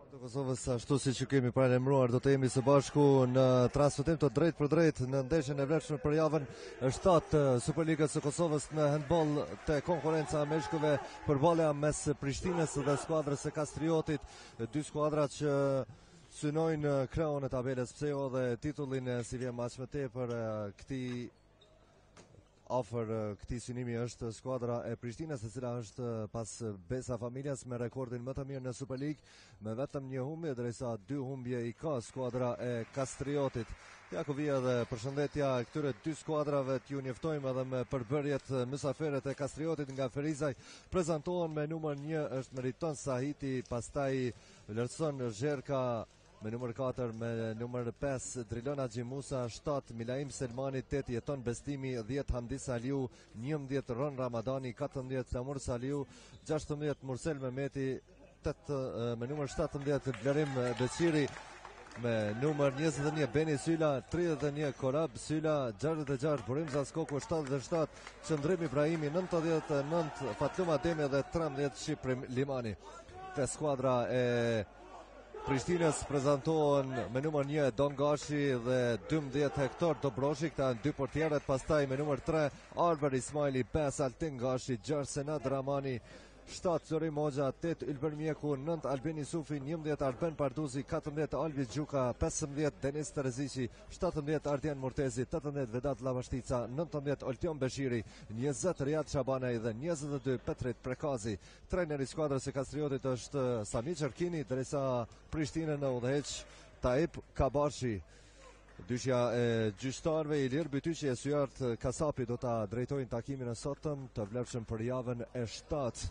Të Kosovës, ashtu si që kemi paralajmëruar, do të jemi së bashku në transmetim të drejt për drejt në ndeshjen e vlerëshme për javën 7 Superligës së Kosovës në handball te konkurenca e meshkujve, përballja mes Prishtinës dhe skuadrës së Kastriotit, dy skuadra që synojnë kreun e tabelës, pse jo dhe titullin si vjen më më tepër këtij afër këtij synimi është skuadra e Prishtinës, e cila është pas Besa Familjas me rekordin më të mirë në Superligë, me vetëm një humbje, ndërsa 2 humbje i ka skuadra e Kastriotit. Ja ku vija dhe përshëndetja këtyre dy skuadrave, t'ju njoftojmë edhe me përbërjet mysafirët e Kastriotit nga Ferizaj. Prezantohen me numër 1 është Meriton Sahiti, pastaj vlerëson Zherka me numër 4, me numër 5 Drilona Gjimusa, 7 Milaim Selmani, 8 Jeton Bestimi, 10 Hamdi Saliu, 11 Ron Ramadani, 14 Samur Saliu, 16 Mursel Mehmeti, 8 me numër 17 Vlerim Beqiri, me numër 21 Beni Syla, 31 Korab Syla, 66 Burim Zaskoku, 77 Qëndrim Ibrahimi, 99 Fatlum Ademi dhe 13 Shqiprim Limani. Te skuadra e Prishtinës prezantohen me numër 1 Don Gashi dhe 12 Hektor Dobroshi, këta janë dy portierët, pastaj me numër 3 Arber Ismaili, 5 Altin Gashi, 6 Senad Ramani, 7 Zorim Hoxha, 8 Ylber Mjeku, 9 Albin Isufi, 11 Arben Parduzi, 14 Albi Gjuka, 15 Denis Terezici, 17 Ardian Murtezi, 18 Vedat Lavashtica, 19 Oltion Beshiri, 20 Riyad Shabanaj dhe 22 Petrit Prekazi. Trajneri i skuadrës së Kastriotit është Sami Çerkini, ndërsa Prishtinën në udhëheq Taip Kabashi. Dyshja e gjyqtarëve Ilir Bytyqi e Syart Kasapi do ta drejtojnë takimin e sotëm të vlerëshëm për javën e 7.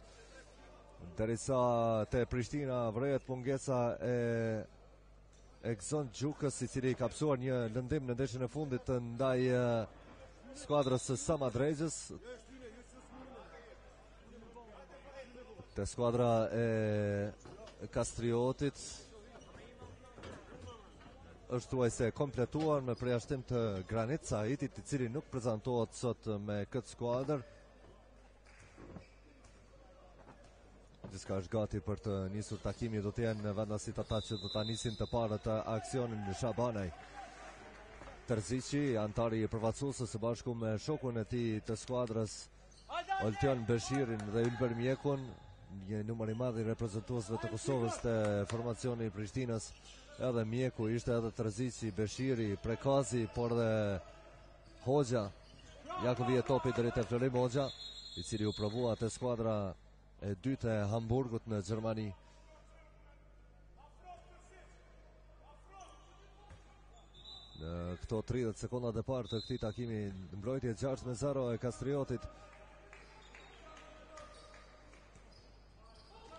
Derisa te Prishtina vret pungesa e Gzon Gjukës, i cili ka psuar një lëndim në ndeshjen e fundit ndaj skuadrës së Samadrejës. Te skuadra e Kastriotit është thuajse kompletuar me përjashtim të Granit Sahitit, i cili nuk prezantohet sot me këtë skuadër. Gjithçka është gati për të nisur takimi, do të jenë vendasit ata që do ta nisin të parët aksionin në Shabanaj. Terzici, antari i përfaqësuesës së bashku me shokun e tij të skuadrës Oltion Beshirin dhe Ylber Mjekun, një numër i madh i reprezentuesve të Kosovës te formacioni i Prishtinës. Edhe Mjeku ishte, edhe Terzici, Beshiri, Prekazi, por dhe Hoxha. Ja ku vije topi drejt e Florim Hoxha, i cili u provua te skuadra e dytë e Hamburgut në Gjermani. Në këto 30 sekondat e parë të këtij takimi, mbrojtje 6-0 e Kastriotit.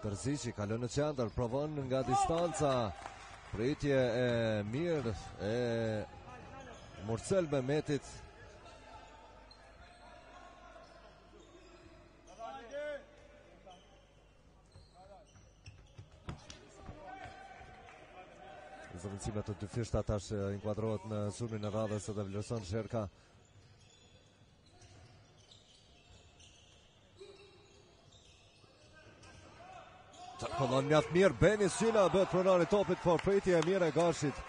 Terzici kalon në qendër, provon nga distanca. Pritje e mirë e Mursel Mehmetit. Zëvendësimet të dy fishta tash inkuadrohet në sulmin e radhës dhe vlerëson Zherka. Çakon mjaft mirë, Beni Syla bëhet pronari topit, por pritje e mirë e Gashit.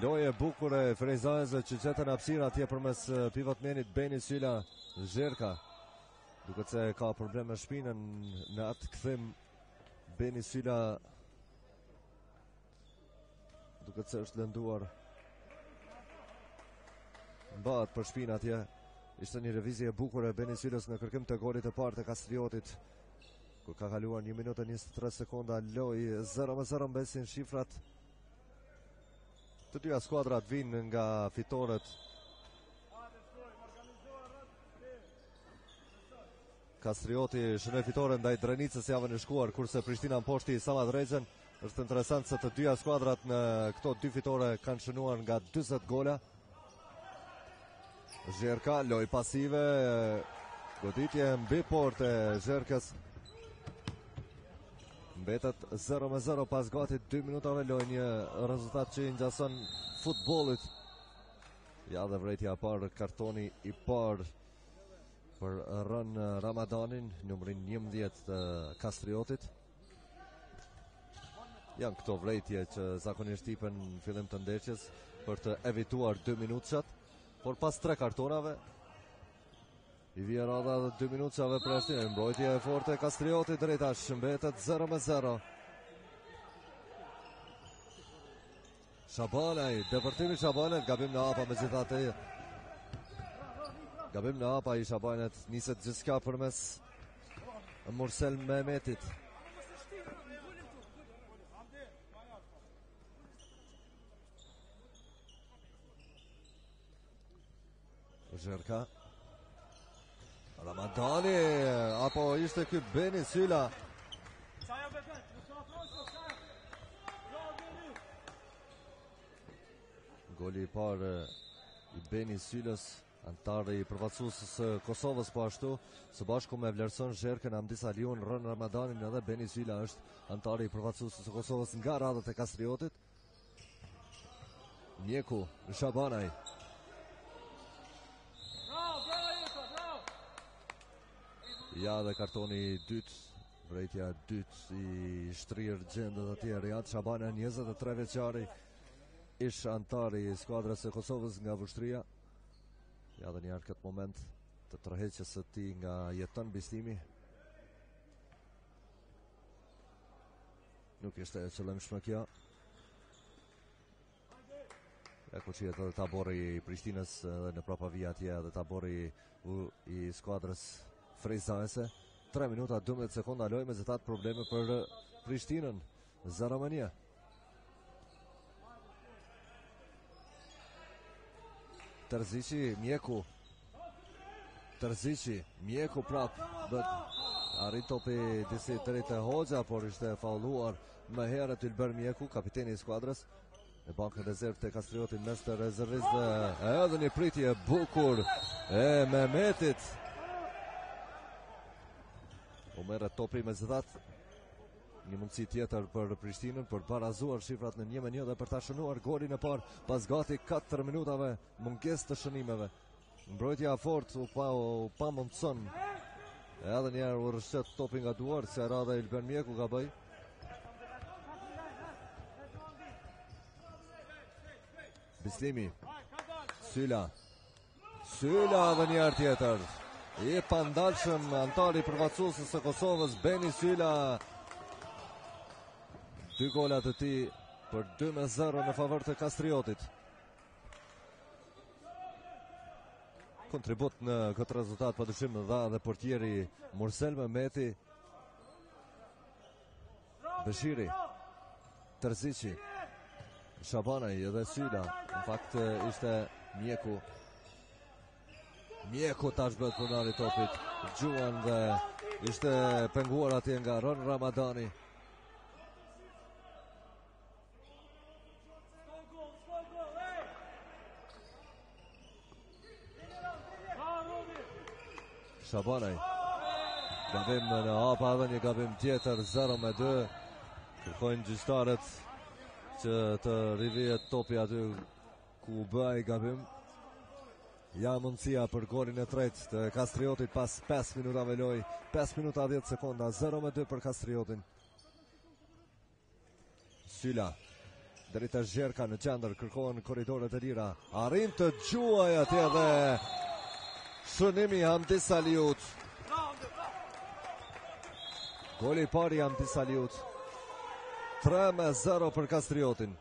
Loje bukur e Ferizajëve që gjetën hapësirë atje përmes pivotmenit Beni Syla. Zherka duket se ka probleme shpinën në atë kthim. Beni Syla duket se është lënduar. Mbahet për shpinë atje. Ishte një revizje e bukur e Beni Sylës në kërkim të golit të parë të Kastriotit, kur ka kaluar 1 minutë e 23 sekonda. Loj 0-0 mbesin shifrat. Të dyja skuadrat vinë nga fitoret. Kastrioti shënoi fitoren ndaj Drenicës javën e shkuar, kurse Prishtina mposhti Samadrejën. Është interesant se të dyja skuadrat në këto dy fitore kanë shënuar nga 40 gola. Zherka, loj pasive, goditje mbi portë e Zherkës. Mbetet 0-0 pas gati 2 minutave loj, një rezultat që i ngjason futbollit. Ja dhe vrejtja parë, kartoni i parë për Ron Ramadanin, numrin 11 të Kastriotit. Janë këto vrejtje që zakonisht tipen në fillim të ndeshjes për të evituar 2 minutëshat, por pas 3 kartonave i vjen rada dhe 2 minutëshave për Prishtinën. Mbrojtje e forte e Kastriotit drejtash, mbetet 0-0. Shabanaj, depërtimi Shabanaj, gabim në hapa megjithatë. Gabim në hapa i Shabanajt, niset gjithçka përmes Mursel Mehmetit. Zherka Ramadani, apo ishte ky Beni Syla? Goli i parë i Beni Sylës, antari i përfaqësuesës së Kosovës, po ashtu së bashku me vlerëson Zherkën, Hamdis Aliun, Rën Ramadanin, edhe Beni Syla është antari i përfaqësuesës së Kosovës nga radhët e Kastriotit. Mjeku Shabanaj. Ja dhe kartoni i dytë, vrejtja dytë i shtrirë gjendët atje. Riyad Shabanaj, 23 vjeçari, ish antari i skuadrës së Kosovës nga Vushtria. Ja dhe njerë këtë moment të tërheqjes së tij nga Jeton Bistimi. Nuk ishte e qëllimshme kjo. Ja ku qihet edhe tabori i Prishtinës edhe në prapavija atje, edhe tabori i skuadrës Frejzaese. 3 minuta 12 sekonda lojë, megjithatë probleme për Prishtinën. Zaramania. Terzici, Mjeku. Terzici, Mjeku prap. Arrit topi disi drejt e Hoxha, por ishte faulluar më herët Ylber Mjeku, kapiteni i skuadrës. Në bankën rezervë të Kastriotit mes të rezervistëve. Edhe një pritje bukur e Mehmetit. U merret topi megjithatë. Një mundësi tjetër për Prishtinën për barazuar shifrat në 1-1 dhe për ta shënuar golin e parë pas gati 4 minutave mungesë të shënimeve. Mbrojtja fort u pa mundson. Edhe një herë u rrëshqet topi nga duart, se radha Ylber Mjeku ka bëj. Bislimi. Syla dhe një herë tjetër. I pandalshëm antari përfaqësuesës së Kosovës, Beni Syla. 2 golat e tij për 2-0 në favor të Kastriotit. Kontribut në këtë rezultat padyshim dha dhe portieri Mursel Mehmeti. Beshiri, Terzici, Shabanaj edhe Syla. Në fakt ishte Mjeku. Mjeku tash bëhet pronari topit. Gjuan dhe ishte penguar atje nga Rën Ramadani. Shabanaj. Gabim në hapa edhe një gabim tjetër, 0-2. Kërkojnë gjyqtarët që të rivihet topi aty ku bëj gabim. Ja mundësia për golin e tretë të Kastriotit pas 5 minutave lojë, 5 minuta 10 sekonda, 0-2 për Kastriotin. Syla, drejta Zherka në qendër, kërkohen korridoret e lira. Arrin të gjuaj atje dhe shënimi Hamdis Aliut. Goli i parë i Hamdis Aliut. 3-0 për Kastriotin.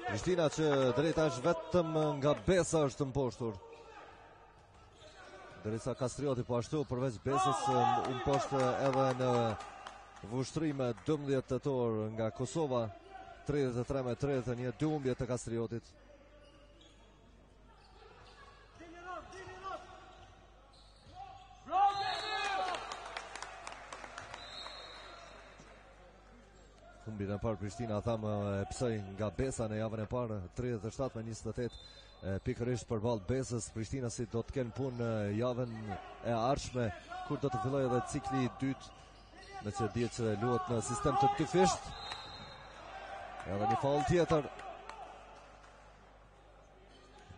Prishtina që drejtash vetëm nga Besa është të mposhtur. Derisa Kastrioti po ashtu përveç Besës u mposhtë edhe në vushtrime 12 tetor nga Kosova, 33-31, 2 humbje të Kastriotit. Humbin e parë Prishtina thamë e psoi nga Besa në javën e parë, 37-28, pikërisht përballë Besës. Prishtina si do të kenë punë javën e ardhshme kur do të fillojë edhe cikli i dytë, me që dihet se luhet në sistem të dyfisht. Edhe një faull tjetër.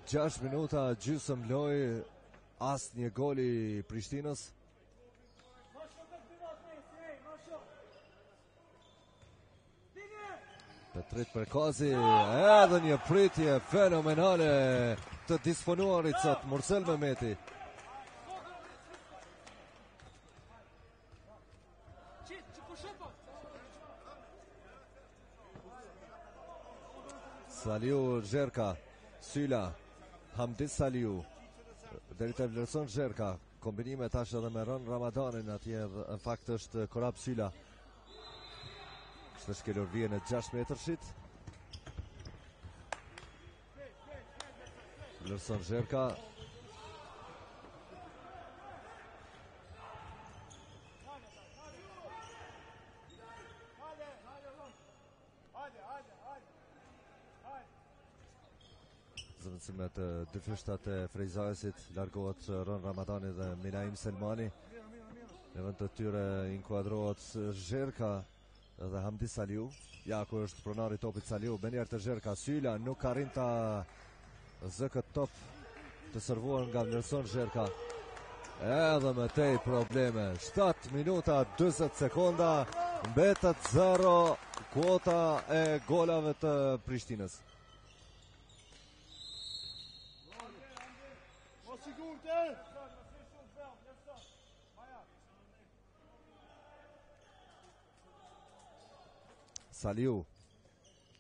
6 minuta gjysmë lojë, asnjë gol i Prishtinës. Petrit Prekazi, edhe një pritje fenomenale të disponuarit sot Mursel Mehmeti. Saliu Zherka, Syla, Hamdis Saliu, deri te vlerëson Zherka, kombinime tash edhe me Ron Ramadanin atje, në fakt është Korab Syla. Është shkelur vjen në 6 metrëshit. Vlerëson Zherka. Zëvendësimet e dy fyshtat e Frejzaesit, largohet Ron Ramadani dhe Minaim Selmani. Në vend të tyre inkuadrohet Zherka dhe Hamdi Saliu. Ja ku është pronari topit Saliu, benjer të Zherka, Syla nuk arrin ta zë këtë top të servuar nga vlerëson Zherka. Edhe me tej probleme. 7 minuta 20 sekonda, mbetet 0 kuota e golave të Prishtinës. Saliu,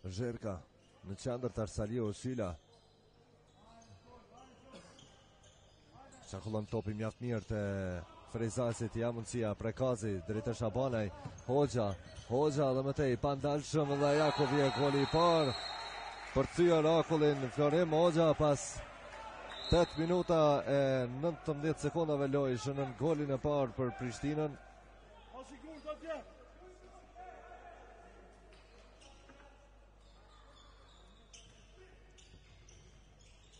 Zherka, në qendër tash Saliu, Syla. Çakullon topi mjaft mirë te Frejzaesit, ja mundësia Prekazi, drejt e Shabanaj, Hoxha dhe më tej pandalshëm dhe Jakov vje goli i parë për thyer akullin Florim Hoxha pas 8 minuta e 19 sekondave lojë shënën golin e parë për Prishtinën.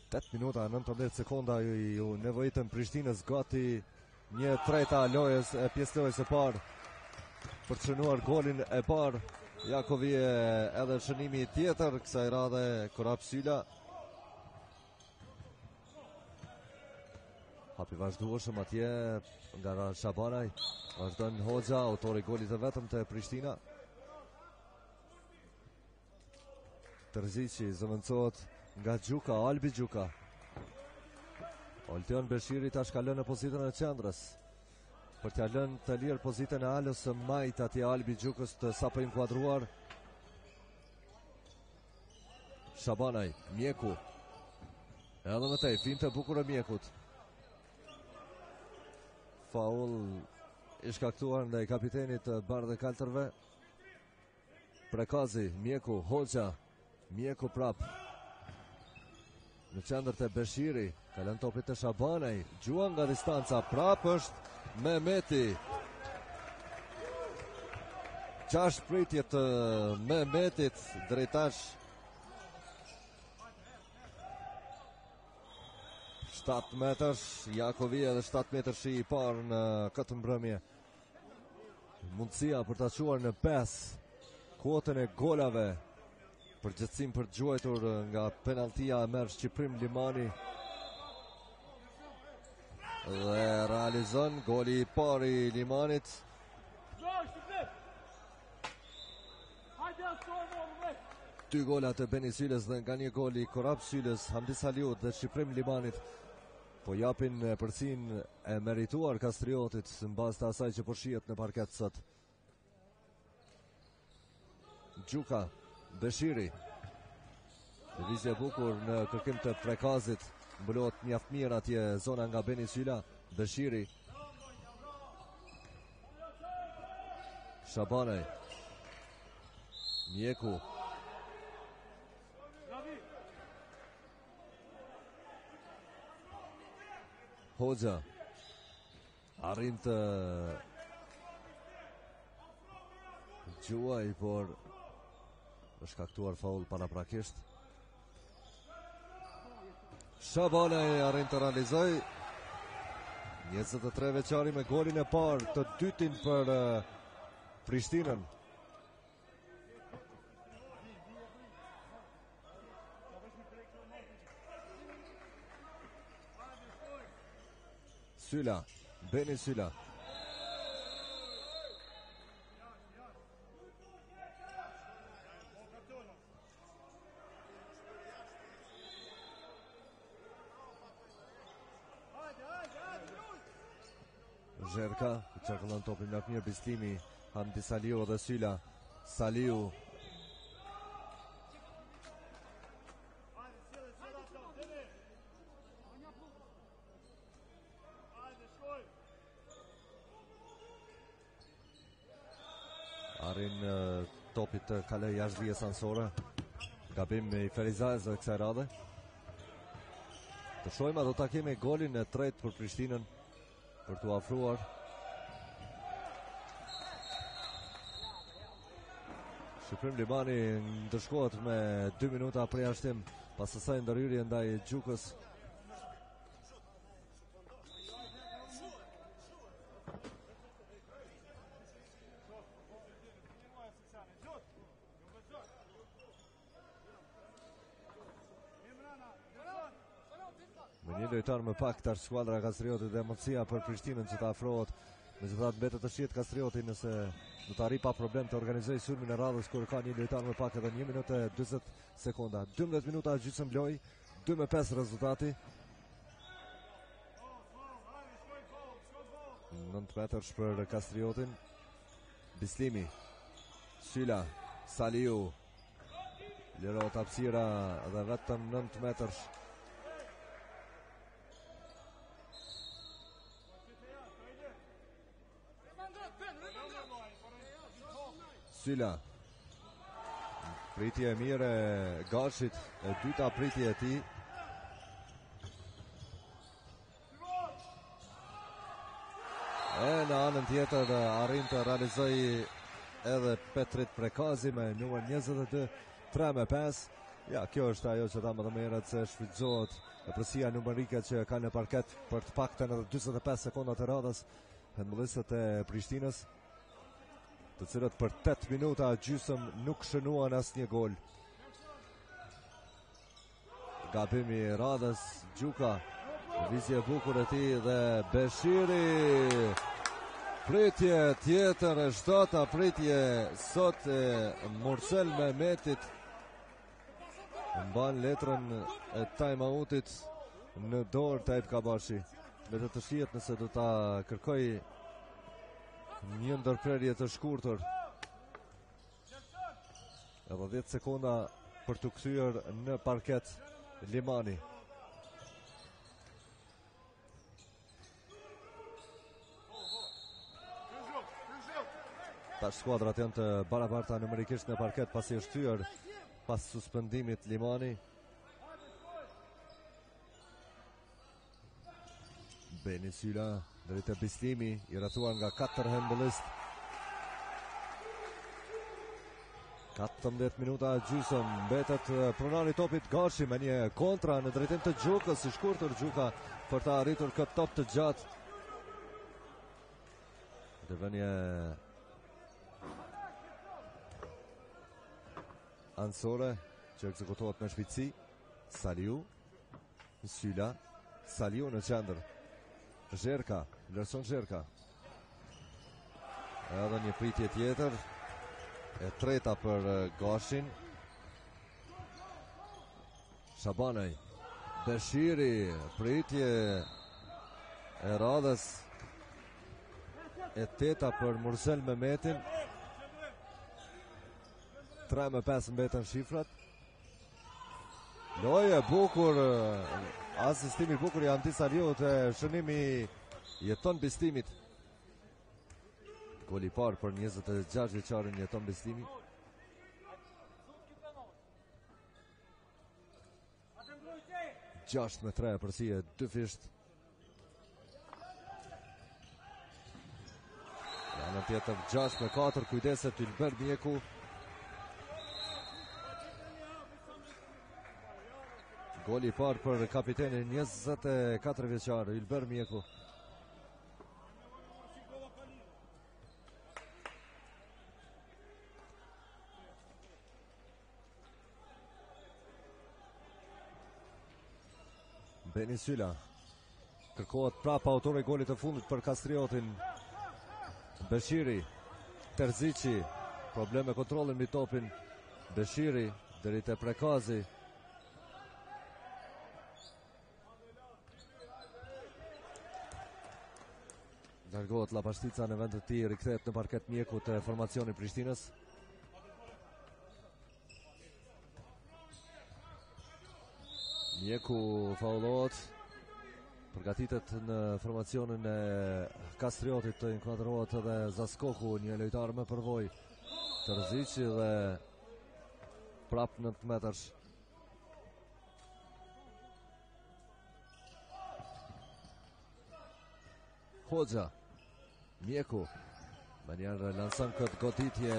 8 minuta e 19 sekonda ju nevojitën Prishtinës gati 1/3 lojës e pjesëlojës së parë për të shënuar golin e parë. Jakovi edhe shënimi tjetër kësaj radhe Korab Syla. Hapi vazhdueshëm atje nga Shabanaj. Vazhdon Hoxha, autori golit të vetëm të Prishtina. Terzici zëvendësohet nga Gjuka, Albi Gjuka. Oltion Beshiri tash ka lënë në pozitën e qendrës për t'ia lënë të lirë pozitën e Alës së Majt atje Albi Gjukës të sapo inkuadruar. Shabanaj, Mjeku. Edhe më tej, finte e bukur e Mjekut. Faul i shkaktuar ndaj kapitenit të Bardhë Kaltërve. Prekazi, Mjeku, Hoxha, Mjeku prap. Në qendër të Beshiri, kalon topit të Shabanaj, gjuan nga distanca, prap është Mehmeti. 6 pritje të Mehmetit drejtash. 7 metërsh, Jakovi edhe 7 metërsh i parë në këtë mbrëmje. Mundësia për të quar në 5 kuotën e golave. Përgjithësim për gjuajtur nga penaltia e merr Shqiprim Limani. Dhe realizon goli i parë i Limanit. Dy gola të Beni Syles dhe nga një gol i Korab Syles, Hamdi Saliu dhe Shqiprim Limanit po japin përsin e merituar Kastriotit në bazë të asaj që po shihet në parket sot. Gjuka, Beshiri. Lëvizje bukur në kërkim të Prekazit. Mbulohet mjaft mirë atje zona nga Beni Syla. Beshiri. Shabanaj. Mjeku. Hoxha. Arrin të gjuaj, por është shkaktuar faul paraprakisht. Shabanaj arrin të realizoj 23 veçari me golin e parë të dytin për Prishtinën. Syla, Beni Syla. Zherka, çarkullon topin nga mirë Bislimi, Hamdi Saliu dhe Syla. Saliu. Arrin topit të kaloj jashtë vijës ansore. Gabim i Ferizajës dhe kësaj radhe. Të shojma do ta kemi golin e tretë për Prishtinën për t'u afruar. Shqiprim Limani ndërshkohet me 2 minuta përjashtim pas asaj ndërhyrje ndaj Gjukës. Me një lojtar më pak tash skuadra Kastriotit dhe mundësia për Prishtinën që të afrohet. Megjithatë mbetet të shihet Kastrioti nëse do të arrijë pa problem të organizojë sulmin e radhës kur ka një lojtar më pak edhe 1 minutë e 40 sekonda. 12 minuta gjysmë lojë, 2-5 rezultati. 9 metrash për Kastriotin. Bislimi. Syla, Saliu. Lirohet hapësira dhe vetëm 9 metrash. Syla. Pritje e mirë e Gashit, e dyta pritje e tij. E në anën tjetër arrin të realizoj edhe Petrit Prekazi me numër 22, 3-5. Ja, kjo është ajo që thamë edhe më herët se shfrytëzohet përsia numerike që ka në parket për të paktën edhe 45 sekonda të radhës handballistët e Prishtinës, të cilët për 8 minuta gjysëm nuk shënuan asnjë gol. Gabimi i radhës, Gjuka, vizje e bukur e tij dhe Beshiri. Pritje tjetër e shtata pritje sot e Mursel Mehmetit. Mban letrën e time-outit në dorë Taib Kabashi. Me të shihet nëse do ta kërkoj një ndërprerje të shkurtër. Edhe 10 sekonda për të kthyer në parket Limani. Tash skuadrat janë të barabarta numerikisht në parket pasi është kthyer pas suspendimit Limani. Beni Syla, drejt e Bislimi, i rrethuar nga 4 handballist. 14 minuta gjysëm, mbetet pronari topit Gashi me një kontra në drejtim të Gjukës, i shkurtër Gjuka për të arritur këtë top të gjatë. Dëvënje ansore që ekzekutohet me shpejtësi. Saliu, Syla, Saliu në qendër. Zherka, Lërson Zherka. Edhe një pritje tjetër, e treta për Gashin. Shabanaj, Beshiri, pritje e radhës, e teta për Mursel Mehmetin. 3-5 mbetën shifrat. Loje bukur, asistimi bukur i Hamdi Saliu të shënimi Jeton Bislimit. Goli parë për 26 vjeçarin Jeton Bislimi. Gjasht me 3 përsi e 2 fisht. Në tjetër 6 me 4, kujdeset Ylber Mjeku. Goli parë për kapitenin 24 vjeçar Ylber Mjeku. Beni Syla. Kërkohet prapa autori golit të fundit për Kastriotin. Beshiri, Terzici, problem me kontrollin mbi topin. Beshiri, deri te Prekazi. Largohet Lapashtica në vend të tij, rikthehet në parket Mjeku të formacioni Prishtinës. Mjeku faulohet. Përgatitet në formacionin e Kastriotit, të inkuadrohet edhe Zaskoku, një lojtar me përvojë. Terzici dhe prap 9 metrash. Hoxha, Mjeku, me njerë lansan këtë goditje,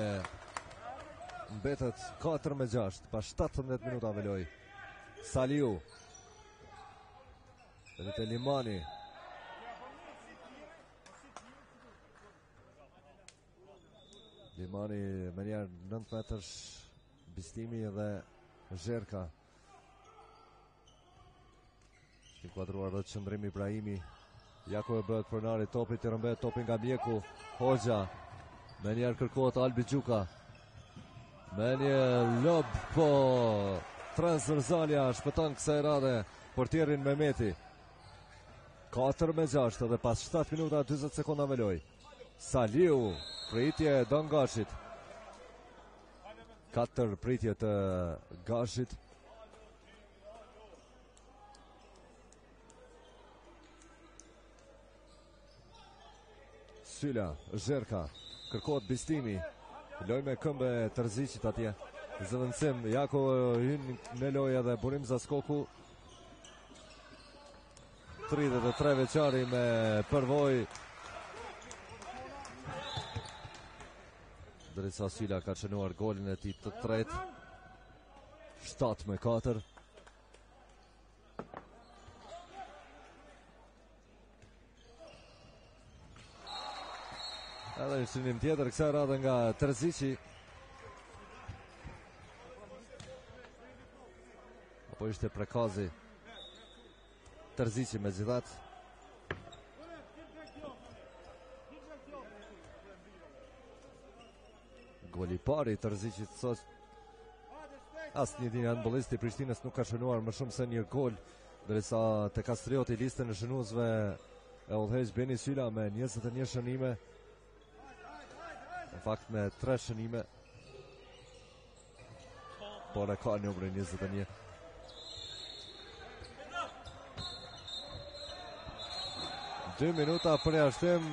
mbetet 4-6, pas 17 minutave loj. Saliu, Rite Limani, Limani me njerë 9 metrash, Bistimi dhe Zherka. Shkim kuadruar dhe qëndrimi Ibrahimi. Jako e bëhet pronari topit, i rëmbet topin nga Mjeku. Hoxha, me njerë kërkohet Albi Gjuka. Me një lob, po transverzalja shpëton kësaj rade portierin Mehmeti. 4-6 dhe pas 7 minuta 20 sekonda veloj. Saliu, pritje Don Gashit. 4 pritje të Gashit. Syla, Zherka, kërkohet Bistimi, loj me këmbë Terziqit atje, zëvendësim, Jako hyn në lojë dhe burim Zaskoku. 33 veçari me përvoj. Dresa Syla ka qenuar golin e tij të tretë. 7-4. Edhe një shënim tjetër kësaj radhe nga Terzici. Apo ishte Prekazi. Terzici me gjithat. Goli pari Terzicit sot. Asë një dinë handbollisti i Prishtinës nuk ka shënuar më shumë se një gol, ndërsa te Kastrioti listën e shënuesve e udhëheq Beni Syla me 21 shënime. Në fakt me 3 shënime, por e ka numrin 21. Dë minuta për jashtëm.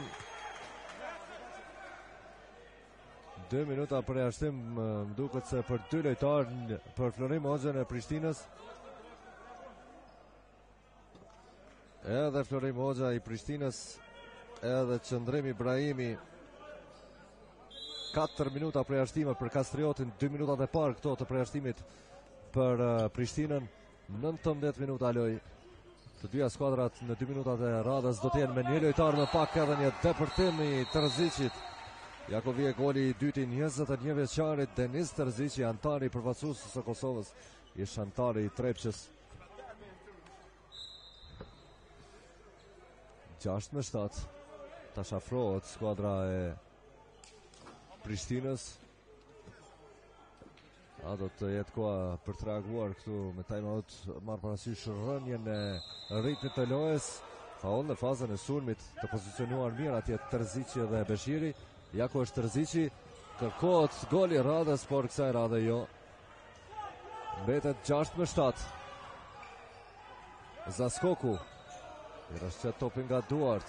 2 minuta për jashtëm, më duket se për 2 lojtarë për Florim Hoxhën e Prishtinës. Edhe Florim Hoxha i Prishtinës, edhe Qëndrim Ibrahimi. 4 minuta përjashtime për Kastriotin, 2 minutat e parë këto të përjashtimit për Prishtinën. 19 minuta loj. Të dyja skuadrat në 2 minutat e radhës do të jenë me një lojtar më pak, edhe një depërtim i Terzicit. Jako vije goli i dyti 21 vjeçarit Denis Terzici, antari i përfaqësues së Kosovës, ish antari i Trepçës. 6-7. Tash afrohet skuadra e Prishtinës. A do të jetë koha për të reaguar këtu me time-out, marrë parasysh rënjen e ritmit të lojës. Faul në fazën e sulmit, të pozicionuar mirë atje Terzici dhe Beshiri. Jako është Terzici, kërkohet goli radhës, por kësaj radhe jo. Mbetet 6-7. Zaskoku i rrëshqet topin nga Duart.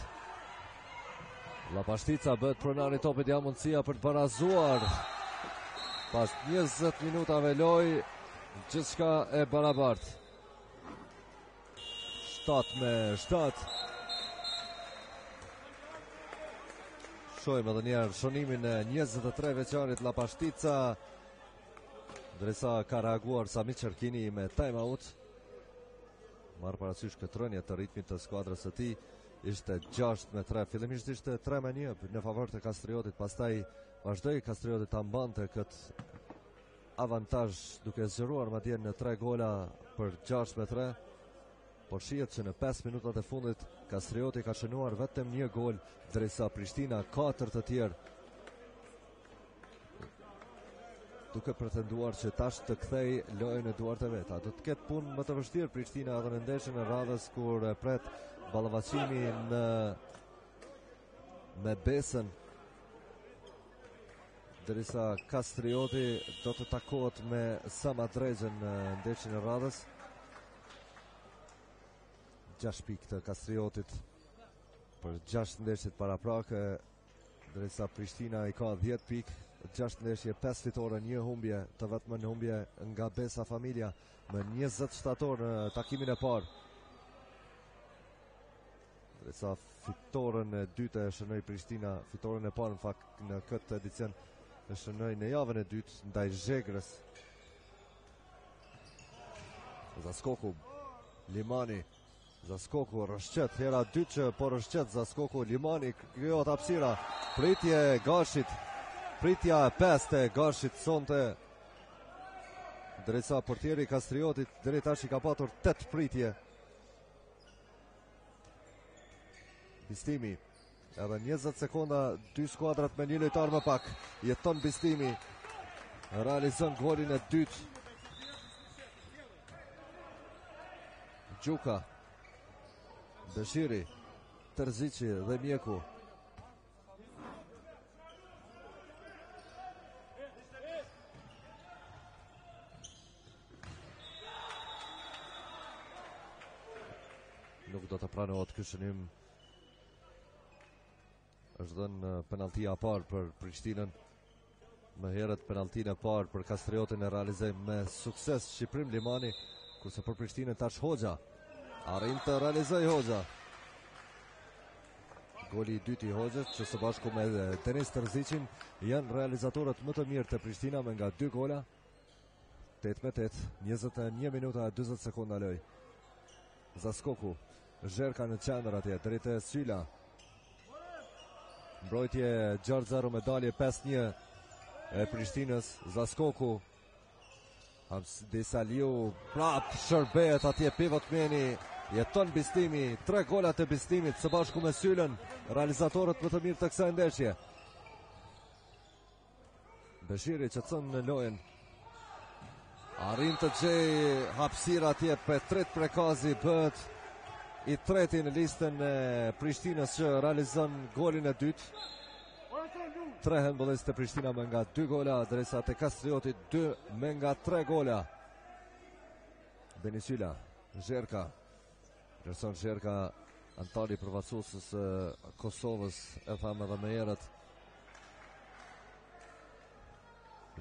Lapashtica bëhet pronari topit, ja mundësia për të barazuar. Pas 20 minutave loj, gjithçka e barabart. 7-7. Shojmë edhe njerë shonimin e 23 veçarit Lapashtica, ndërsa ka reaguar Sami Qerkini me time-out. Marë parasysh këtë rënje të ritmit të skuadrës së tij. Ishte 6-3, fillimisht ishte 3-1 në favor të Kastriotit, pastaj vazhdoi Kastrioti ta mbante këtë avantazh duke zgjeruar madje në 3 gola për 6-3. Por shihet që në 5 minutat e fundit Kastrioti ka shënuar vetëm 1 gol, ndërsa Prishtina 4 të tjerë. Duke pretenduar që tash të kthej lojën e duart e vet. Do të ketë punë më të vështirë Prishtina edhe në ndeshjen e radhës kur pret ballavaçimi me besën, derisa Kastrioti do të takohet me Sama Drexën në ndeshjen e radhës. 6 pikë të Kastriotit për 6 ndeshjet paraprake, derisa Prishtina i ka 10 pikë, 6 ndeshje, 5 fitore, 1 humbje, të vetëm në humbje nga Besa Familja me 20 shtator në takimin e parë. Derisa fitoren e dytë e shënoi Prishtina, fitoren e parë në fakt në këtë edicion e shënoi në javën e dytë ndaj Zhegrës. Zaskoku, Limani, Zaskoku rëshqet, hera dytë që po rëshqet Zaskoku, Limani, krijohet hapësira, pritje e Gashit, pritja e 5 e Gashit sonte, derisa portieri Kastriotit deri tash i ka patur 8 pritje. Bistimi, edhe 20 sekonda, 2 skuadrat me 1 lojtar më pak, jeton Bistimi, realizon golin e dytë. Gjuka, Beshiri, Terzici dhe Mjeku. Nuk do të pranohet ky shënim. Është dhënë penaltia e parë për Prishtinën. Më herët penaltinë e parë për Kastriotin e realizoi me sukses Shqiprim Limani, kurse për Prishtinën tash Hoxha. Arrin të realizoj Hoxha. Goli i dytë i Hoxhës, që së bashku me Denis Terzicin janë realizatorët më të mirë të Prishtina me nga 2 gola. 8-8, 21 minuta e 40 sekonda loj. Zaskoku, Zherka në qendër atje, drejt e Syla. Mbrojtje Gjorgj Zero, medalje 5-1 e Prishtinës. Zaskoku, Hamdi Saliu, prap shërbehet atje pivot meni, jeton Bistimi, 3 golat e Bistimit së bashku me Sylën, realizatorët më të mirë të kësaj ndeshje. Beshiri që cënë në lojen, arrin të gjej hapësira atje, Petrit Prekazi bëhet i treti në listën e Prishtinës që realizon golin e dytë. 3 handballist të Prishtina me nga 2 gola, derisa te Kastrioti 2 me nga 3 gola. Benisyla, Zherka, Gerson Zherka, antari përfaqësues Kosovës, e thamë edhe më herët.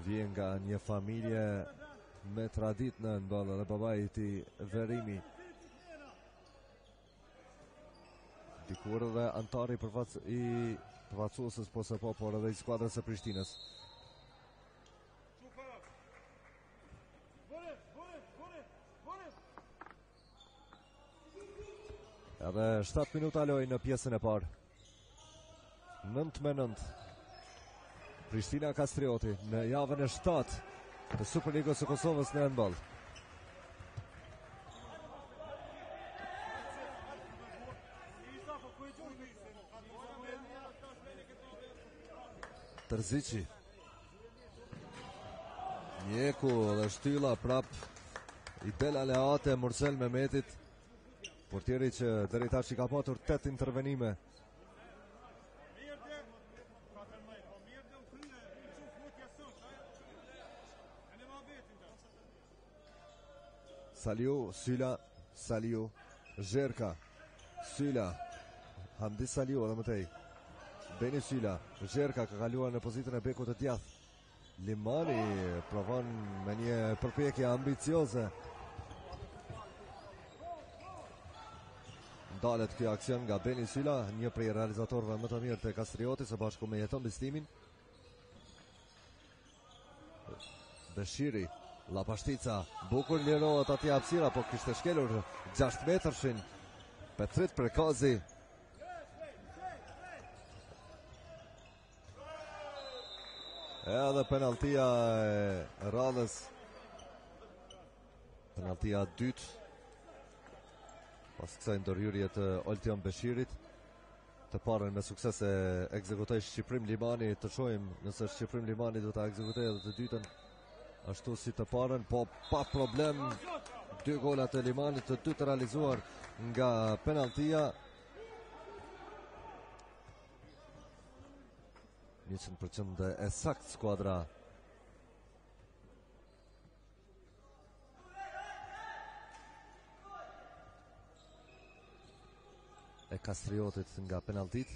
Vjen nga një familje me traditë në handball dhe babai i tij Verimi. Dikur edhe antari përfaqësues po se po, por edhe i skuadrës së Prishtinës. Edhe 7 minuta loj në pjesën e parë. 9-9. Prishtina Kastrioti në javën e 7 të Superligës së Kosovës në handball. Terzici, Mjeku dhe shtylla prap i del aleate Mursel Mehmetit, portieri që deri tash i ka patur 8 intervenime. Saliu, Syla, Saliu, Zherka, Syla, Hamdi Saliu edhe më tej. Beni Syla, Zherka ka kaluar në pozitën e bekut të djathtë. Limani provon me një përpjekje ambicioze. Ndalet kjo aksion nga Beni Syla, një prej realizatorëve më të mirë të Kastrioti së bashku me Jeton Bistimin. Beshiri, Lapashtica, bukur lirohet atje hapësira, po kishte shkelur 6 metërshin. Petrit Prekazi. Edhe penaltia e radhës, penaltia dytë pas kësaj ndërhyrje të Oltion Beshirit. Të parën me sukses e ekzekutoi Shqiprim Limani. Të shohim nëse Shqiprim Limani do ta ekzekutojë edhe të dytën ashtu si të parën, po pa problem. 2 golat e Limanit, të dy të realizuar nga penaltia. 100% e sakt skuadra e Kastriotit nga penaltit.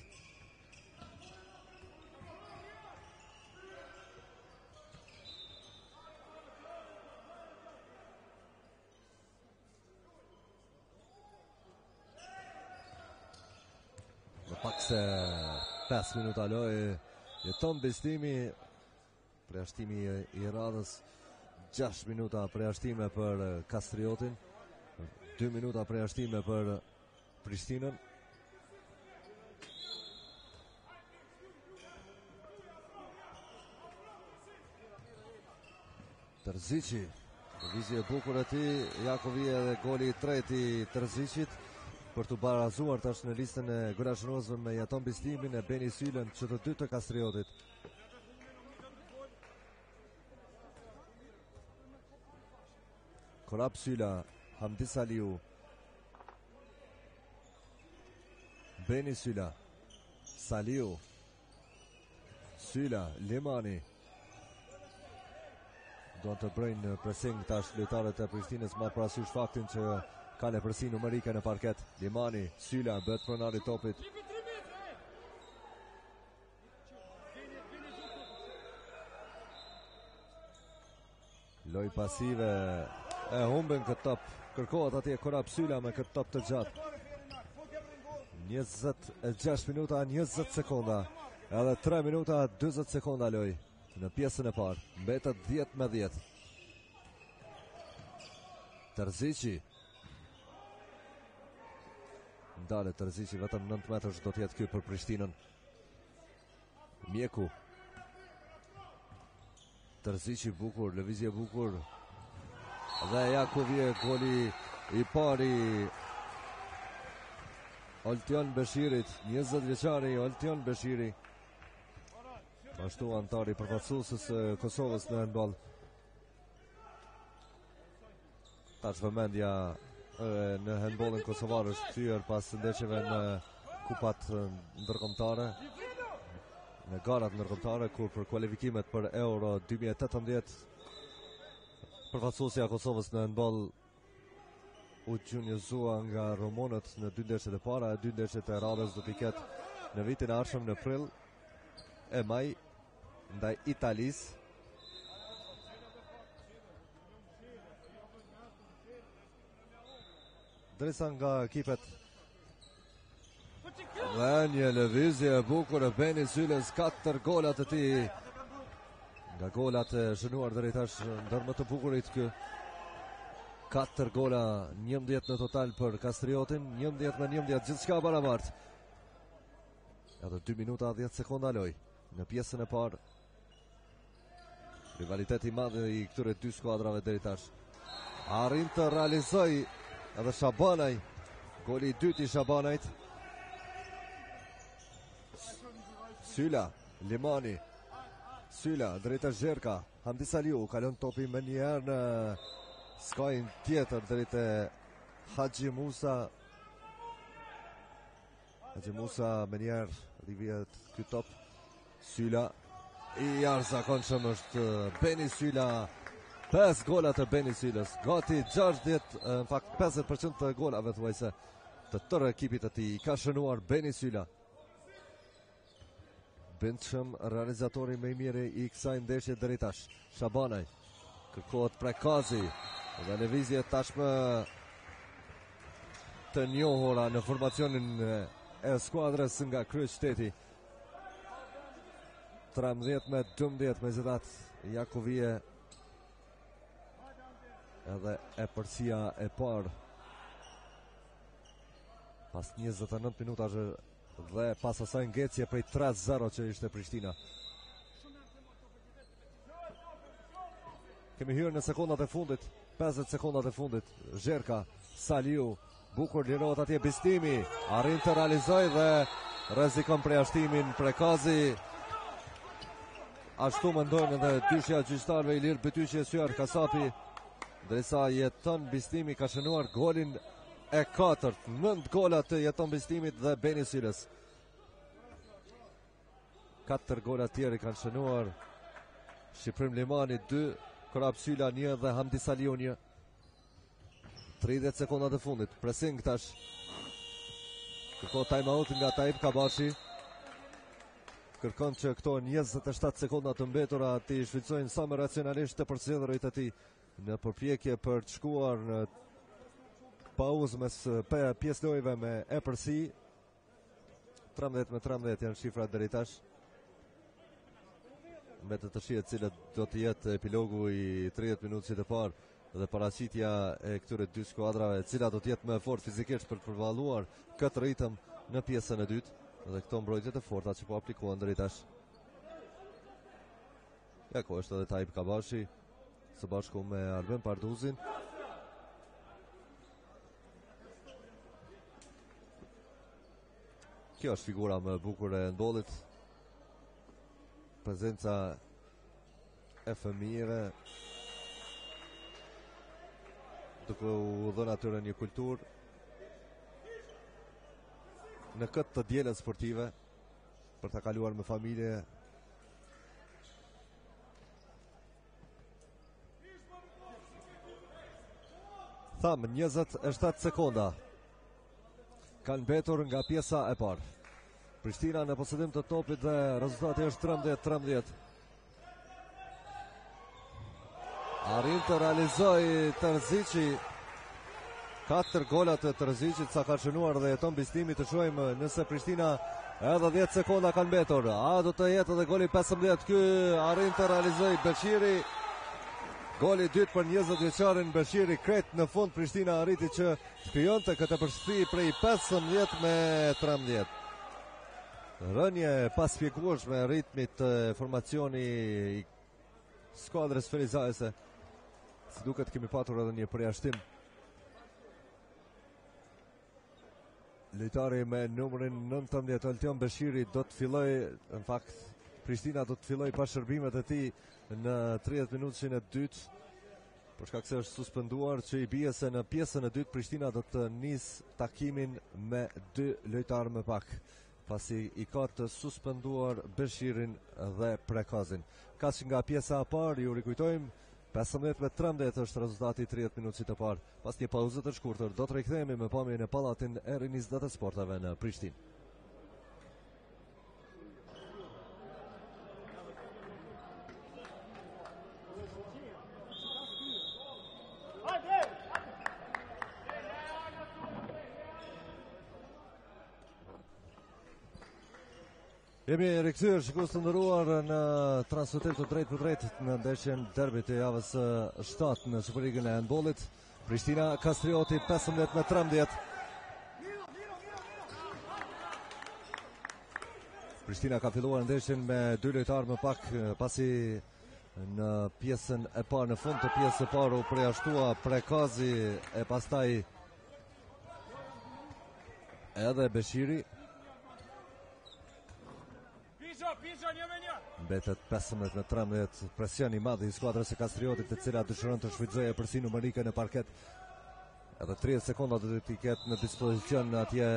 Në pak se 5 minuta lojë jeton bestimi, preashtimi i radhës, 6 minuta preashtime për Kastriotin, 2 minuta preashtime për Prishtinën. Terzici, vizje e bukur e tij, Jakovi edhe goli i tretë i Terzicit për të barazuar tash në listën e golashënuesve me Jeton Bistimin e Beni Sylen, që të dy të Kastriotit. Korap Syla, Hamdi Saliu, Beni Syla, Saliu, Syla, Limani. Do të bëjnë pressing tash lojtarët e Prishtinës, ma parasysh faktin që ka lepërsi numerike në parket. Limani, Syla, bëhet pronari topit. Loj pasive e humbin këtë top. Kërkohet atje Korap Syla me këtë top të gjatë. 26 minuta 20 sekonda. Edhe 3 minuta 20 sekonda loj në pjesën e parë. Mbetet 10-10. Terzici. Ndale Terzici, vetëm 9 metrësh do t'jetë ky për Prishtinën. Mjeku. Terzici bukur, lëvizje bukur. Dhe Jakovie, goli i pari Oltion Beshirit, 20 vjeçari Oltion Beshiri. Ashtu antari përfaqësues së Kosovës në handball. Tash vëmendja në handballin kosovar është kthyer pas ndeshjeve në kupat ndërkombëtare, në garat ndërkombëtare, kur për kualifikimet për Euro 2018 përfaqësuesja e Kosovës në handball u gjunjëzua nga rumunët në 2 ndeshjet e para, 2 ndeshjet e radhës do t'i ketë në vitin e ardhshëm në prill e maj ndaj Italisë. Dresa nga ekipet. Dhe një lëvizje e bukur e Beni Sylës, 4 golat e tij. Nga golat e shënuar deri tash ndër më të bukurit kë. 4 gola, 11 në total për Kastriotin, 11 me 11, gjithçka barabartë. Edhe 2 minuta 10 sekonda loj në pjesën e parë. Rivaliteti i madh i këtyre dy skuadrave deri tash. Arrin të realizoj edhe Shabanaj, goli i dytë i Shabanajt. Syla, Limani, Syla, drejta Zherka, Hamdi Saliu, kalon topi me njerë në skajin tjetër drejte Haxhi Musa. Haxhi Musa me njerë rivijet ky top. Syla, i jashtëzakonshëm është Beni Syla. 5 golat e Beni Sylës, gati 60, në fakt 50% të golave thuajse të tërë ekipit e tij ka shënuar Beni Syla. Bentshëm, realizatori më i mirë i kësaj ndeshje deri tash. Shabanaj, kërkohet Prekazi dhe lëvizje tashmë të njohura në formacionin e skuadrës nga kryeqyteti. 13 me 12 me zëdat Jakovie edhe e përsia e parë pas 29 minutash dhe pas asaj ngecje prej 3-0 që ishte Prishtina. Kemi hyrë në sekondat e fundit, 50 sekondat e fundit. Zherka, Saliu, bukur lirohet atje Bistimi, arrin të realizoj dhe rrezikon përjashtimin Prekazi. Ashtu mendojnë edhe dyshja gjyqtarëve Ilir Bytyqi e Syar Kasapi. Dresa Jeton Bistimi ka shënuar golin e 4, 9 golat të Jeton Bistimit dhe Beni Sylës. 4 gola tjerë kanë shënuar Shqiprim Limani 2, Korab Syla 1 dhe Hamdi Saliu 1. 30 sekondat e fundit, pressing tash. Kërko time-out nga Taib Kabashi. Kërkon që këto 27 sekondat të mbetura ti shfrytëzojnë sa më racionalisht të përcjellërit e tij në përpjekje për të shkuar në pauzë mes pjesë lojëve me e përsi. 13-13 janë shifrat deri tash. Me të shihet cilët do të jetë epilogu i 30 minutësit e parë dhe paraqitja e këtyre dy skuadrave, cila do të jetë më e fortë fizikisht për të përballuar këtë ritëm në pjesën e dytë. Dhe këto mbrojtjet e forta që po aplikohen deri tash. Ja ku është edhe Taib Kabashi së bashku me Arben Parduzin. Kjo është figura më e bukur e handbollit. Prezenca e fëmijëve duke u dhënë atyre një kulturë në këtë të dielën sportive për ta kaluar me familje. Tham 27 sekonda kanë mbetur nga pjesa e parë. Prishtina në posedim të topit dhe rezultati është 13-13. Arrin të realizoj Terzici 4 golat të Terzicit sa ka shënuar dhe jeton biztimi të shojmë nëse Prishtina edhe 10 sekonda kanë mbetur. A do të jetë edhe goli 15? Ky arrin të realizoj Beshiri. Goli dytë për 20 vjeçarin Beshiri. Kret në fund Prishtina arriti që të krijonte këtë përshtypje prej 15 me 13. Rënje pas shpjegueshme e ritmit të formacioni i skuadrës felizaese. Si duket kemi patur edhe një përjashtim. Lojtari me numrin 19 Altion Beshiri do të filloj, në fakt Prishtina do të filloj pa shërbimet e tij në 30 minutëshin e dytë. Por shkak se është suspenduar që i bie se në pjesën e dytë Prishtina do të nis takimin me 2 lojtarë më pak, pasi i ka të suspenduar Beshirin dhe Prekazin. Kaq nga pjesa e parë, ju rikujtojmë 15-13 është rezultati 30 minutësit të parë. Pas një pauze të shkurtër do të rikthehemi me pamjen e pallatin e rinis dhe të sportave në Prishtinë. Jemi rikthyer shikues të nderuar në transmetim të drejtë për drejtë në ndeshjen derbi të javës 7 në Superligën e handbollit. Prishtina Kastrioti 15-13. Prishtina ka filluar ndeshjen me 2 lojtarë më pak, pasi në pjesën e parë, në fund të pjesës së parë u përjashtua Prekazi e pastaj edhe Beshiri. Mbetet 15-13, presion i madh i skuadrës së Kastriotit, e cila dëshiron të shfrytëzojë përsi numerike në parket. Edhe 30 sekonda do të ketë në dispozicion atje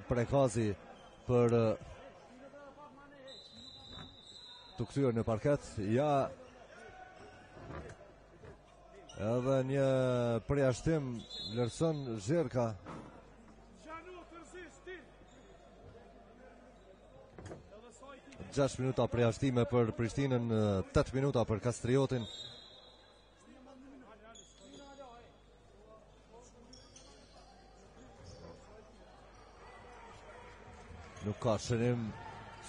Prekazi për të kthyer në parket. Ja, edhe një përjashtim Lërson Zherka. 6 minuta përjashtime për Prishtinën, 8 minuta për Kastriotin. Nuk ka shënim.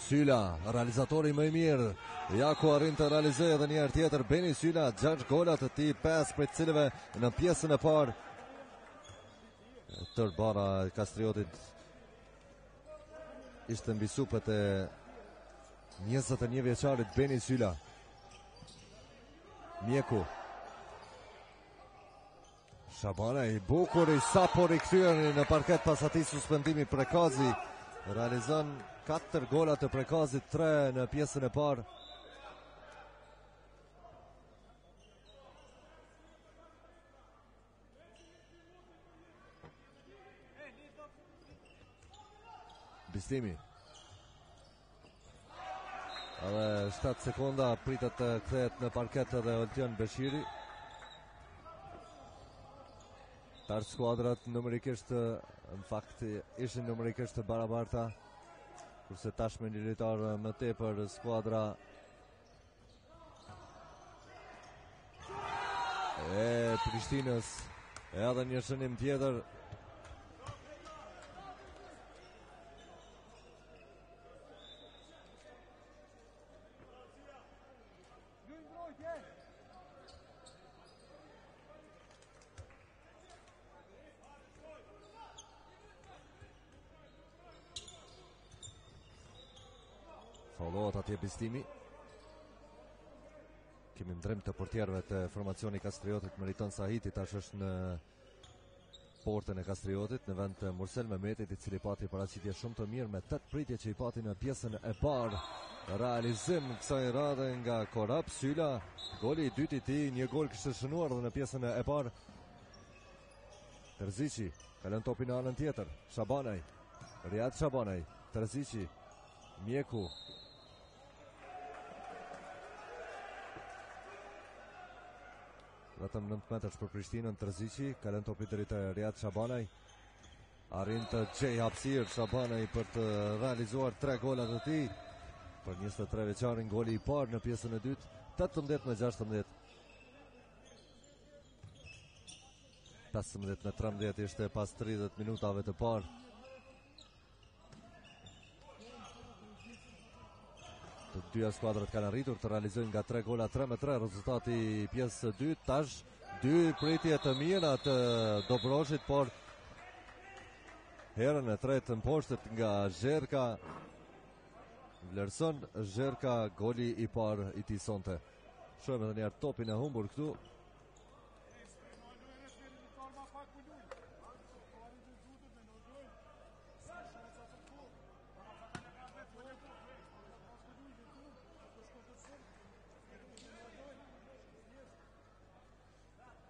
Syla, realizatori më i mirë. Ja ku arrin të realizojë edhe një herë tjetër Beni Syla, 6 gola të tij, 5 prej cilëve në pjesën e parë. Tërbara e Kastriotit ishte mbi supet e 21 vjeçarit Beni Syla. Mjeku. Shabana i bukur, i sapo rikthyer në parket pas atij suspendimi. Prekazi realizon 4 gola të Prekazit, 3 në pjesën e parë. Bistimi. Edhe 7 sekonda pritet të kthehet në parket edhe Oltjan Beshiri. Tar skuadrat numerikisht në fakt ishin numerikisht të barabarta, kurse tashmë një lojtar më tepër skuadra e Prishtinës. Edhe një shënim tjetër. Follow atje Bistimi. Kemi ndrym të portierëve të formacioni Kastriotit. Meriton Sahiti tash është në portën e Kastriotit në vend të Mursel Mehmetit, i cili pati paraqitje shumë të mirë me 8 pritje që i pati në pjesën e parë. Realizim kësaj radhe nga Korap Syla. Goli i dytë i tij, një gol kishte shënuar dhe në pjesën e parë. Terzici kalon topin në anën tjetër. Shabanaj, Riyad Shabanaj, Terzici, Mjeku. Vetëm 9 metrash për Prishtinën. Terzici kalon topi drejt Riyad Shabanaj. Arrin të gjej hapësirë Shabanaj për të realizuar 3 golat e tij. Për 23 vjeçarin goli i parë në pjesën e dytë, 18-16. 15-13 ishte pas 30 minutave të parë. Të dyja skuadrat kanë arritur të realizojnë nga 3 gola 3-3. Rezultati i pjesës së dytë tash 2 pritje të mira të Dobroshit, por herën e tretë në poshtet nga Zherka. Vlerëson Zherka goli i parë i tij sonte. Shohim edhe një herë topin e humbur këtu.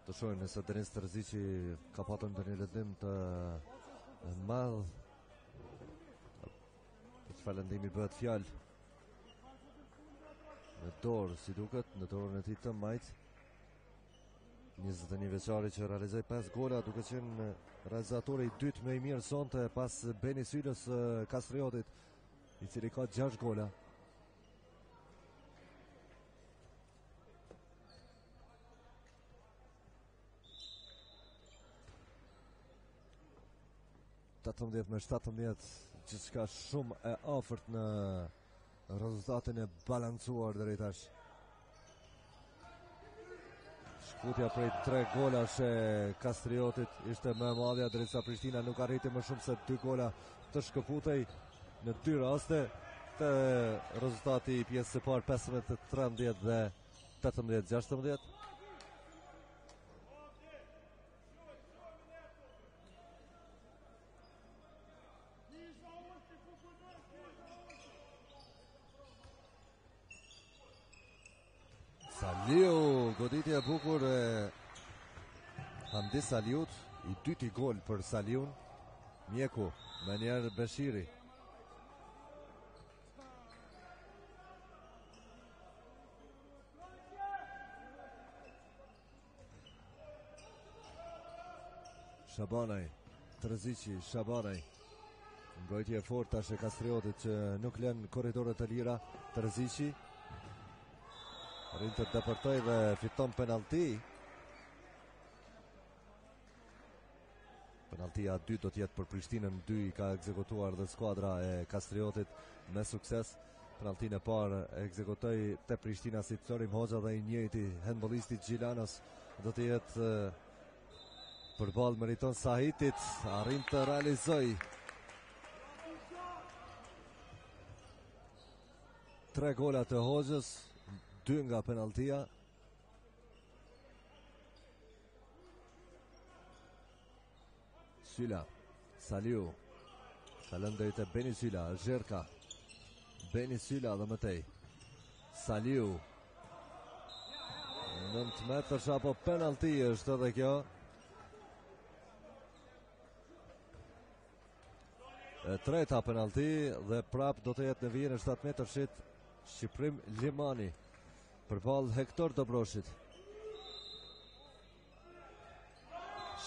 Të shohim nëse Denis Terzici ka patur ndonjë lëndim të madh. Për çfarë lëndimi bëhet fjalë? Në dorë, si duket, në dorën e tij të majt. 21 vjeçari që realizoi 5 gola, duke qenë realizatori i dytë më i mirë sonte pas Beni Sylës Kastriotit, i cili ka 6 gola. Me 17, gjithçka shumë e afërt në rezultatin e balancuar deri tash. Shkutja prej 3 golash e Kastriotit ishte më e madhja, derisa Prishtina nuk arriti më shumë se 2 gola të shkëputej në 2 raste. Të rezultati i pjesës së parë 15-13 dhe 18-16. Saliu, goditje e bukur e Hamdi Saliut, i dyti gol për Saliun. Mjeku, me njerë Beshiri. Shabanaj, Terzici, Shabanaj. Mbrojtje e fort tash e Kastriotit që nuk lën korridore të lira. Terzici arrin të depërtoj dhe fiton penalti. Penaltia 2 do t'jetë për Prishtinën, 2 i ka ekzekutuar dhe skuadra e Kastriotit me sukses. Penaltin e parë ekzekutoi te Prishtina si Florim Hoxha dhe i njëjti handballisti Gjilanos do të jetë përballë Meriton Sahitit, arrin të realizoj 3 gola të Hoxhës, 2 nga penaltia. Syla, Saliu, kalon deri te Beni Syla, Zherka, Beni Syla dhe mëtej Saliu. 9 metrash apo penalti është edhe kjo. E treta penalti dhe prap do të jetë në vijën e 7 metrëshit Shqiprim Limani përballë Hektor Dobroshit.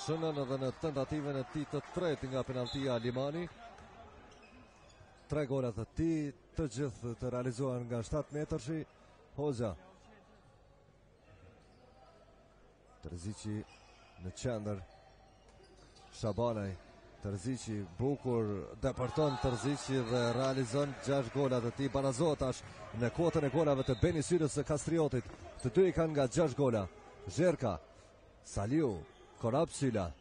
Shënën edhe në tentativën e tij të tretë nga penaltia Limani. 3 golat të tij, të gjithë të realizuar nga 7 metrëshi. Hoxha. Terzici në qendër. Shabanaj. Terzici bukur depërton Terzici dhe realizon 6 golat e tij. Barazohet tash në kuotën e golave të Beni Sylës së Kastriotit. Të dy i kanë nga 6 gola. Zherka, Saliu, Korap Syla.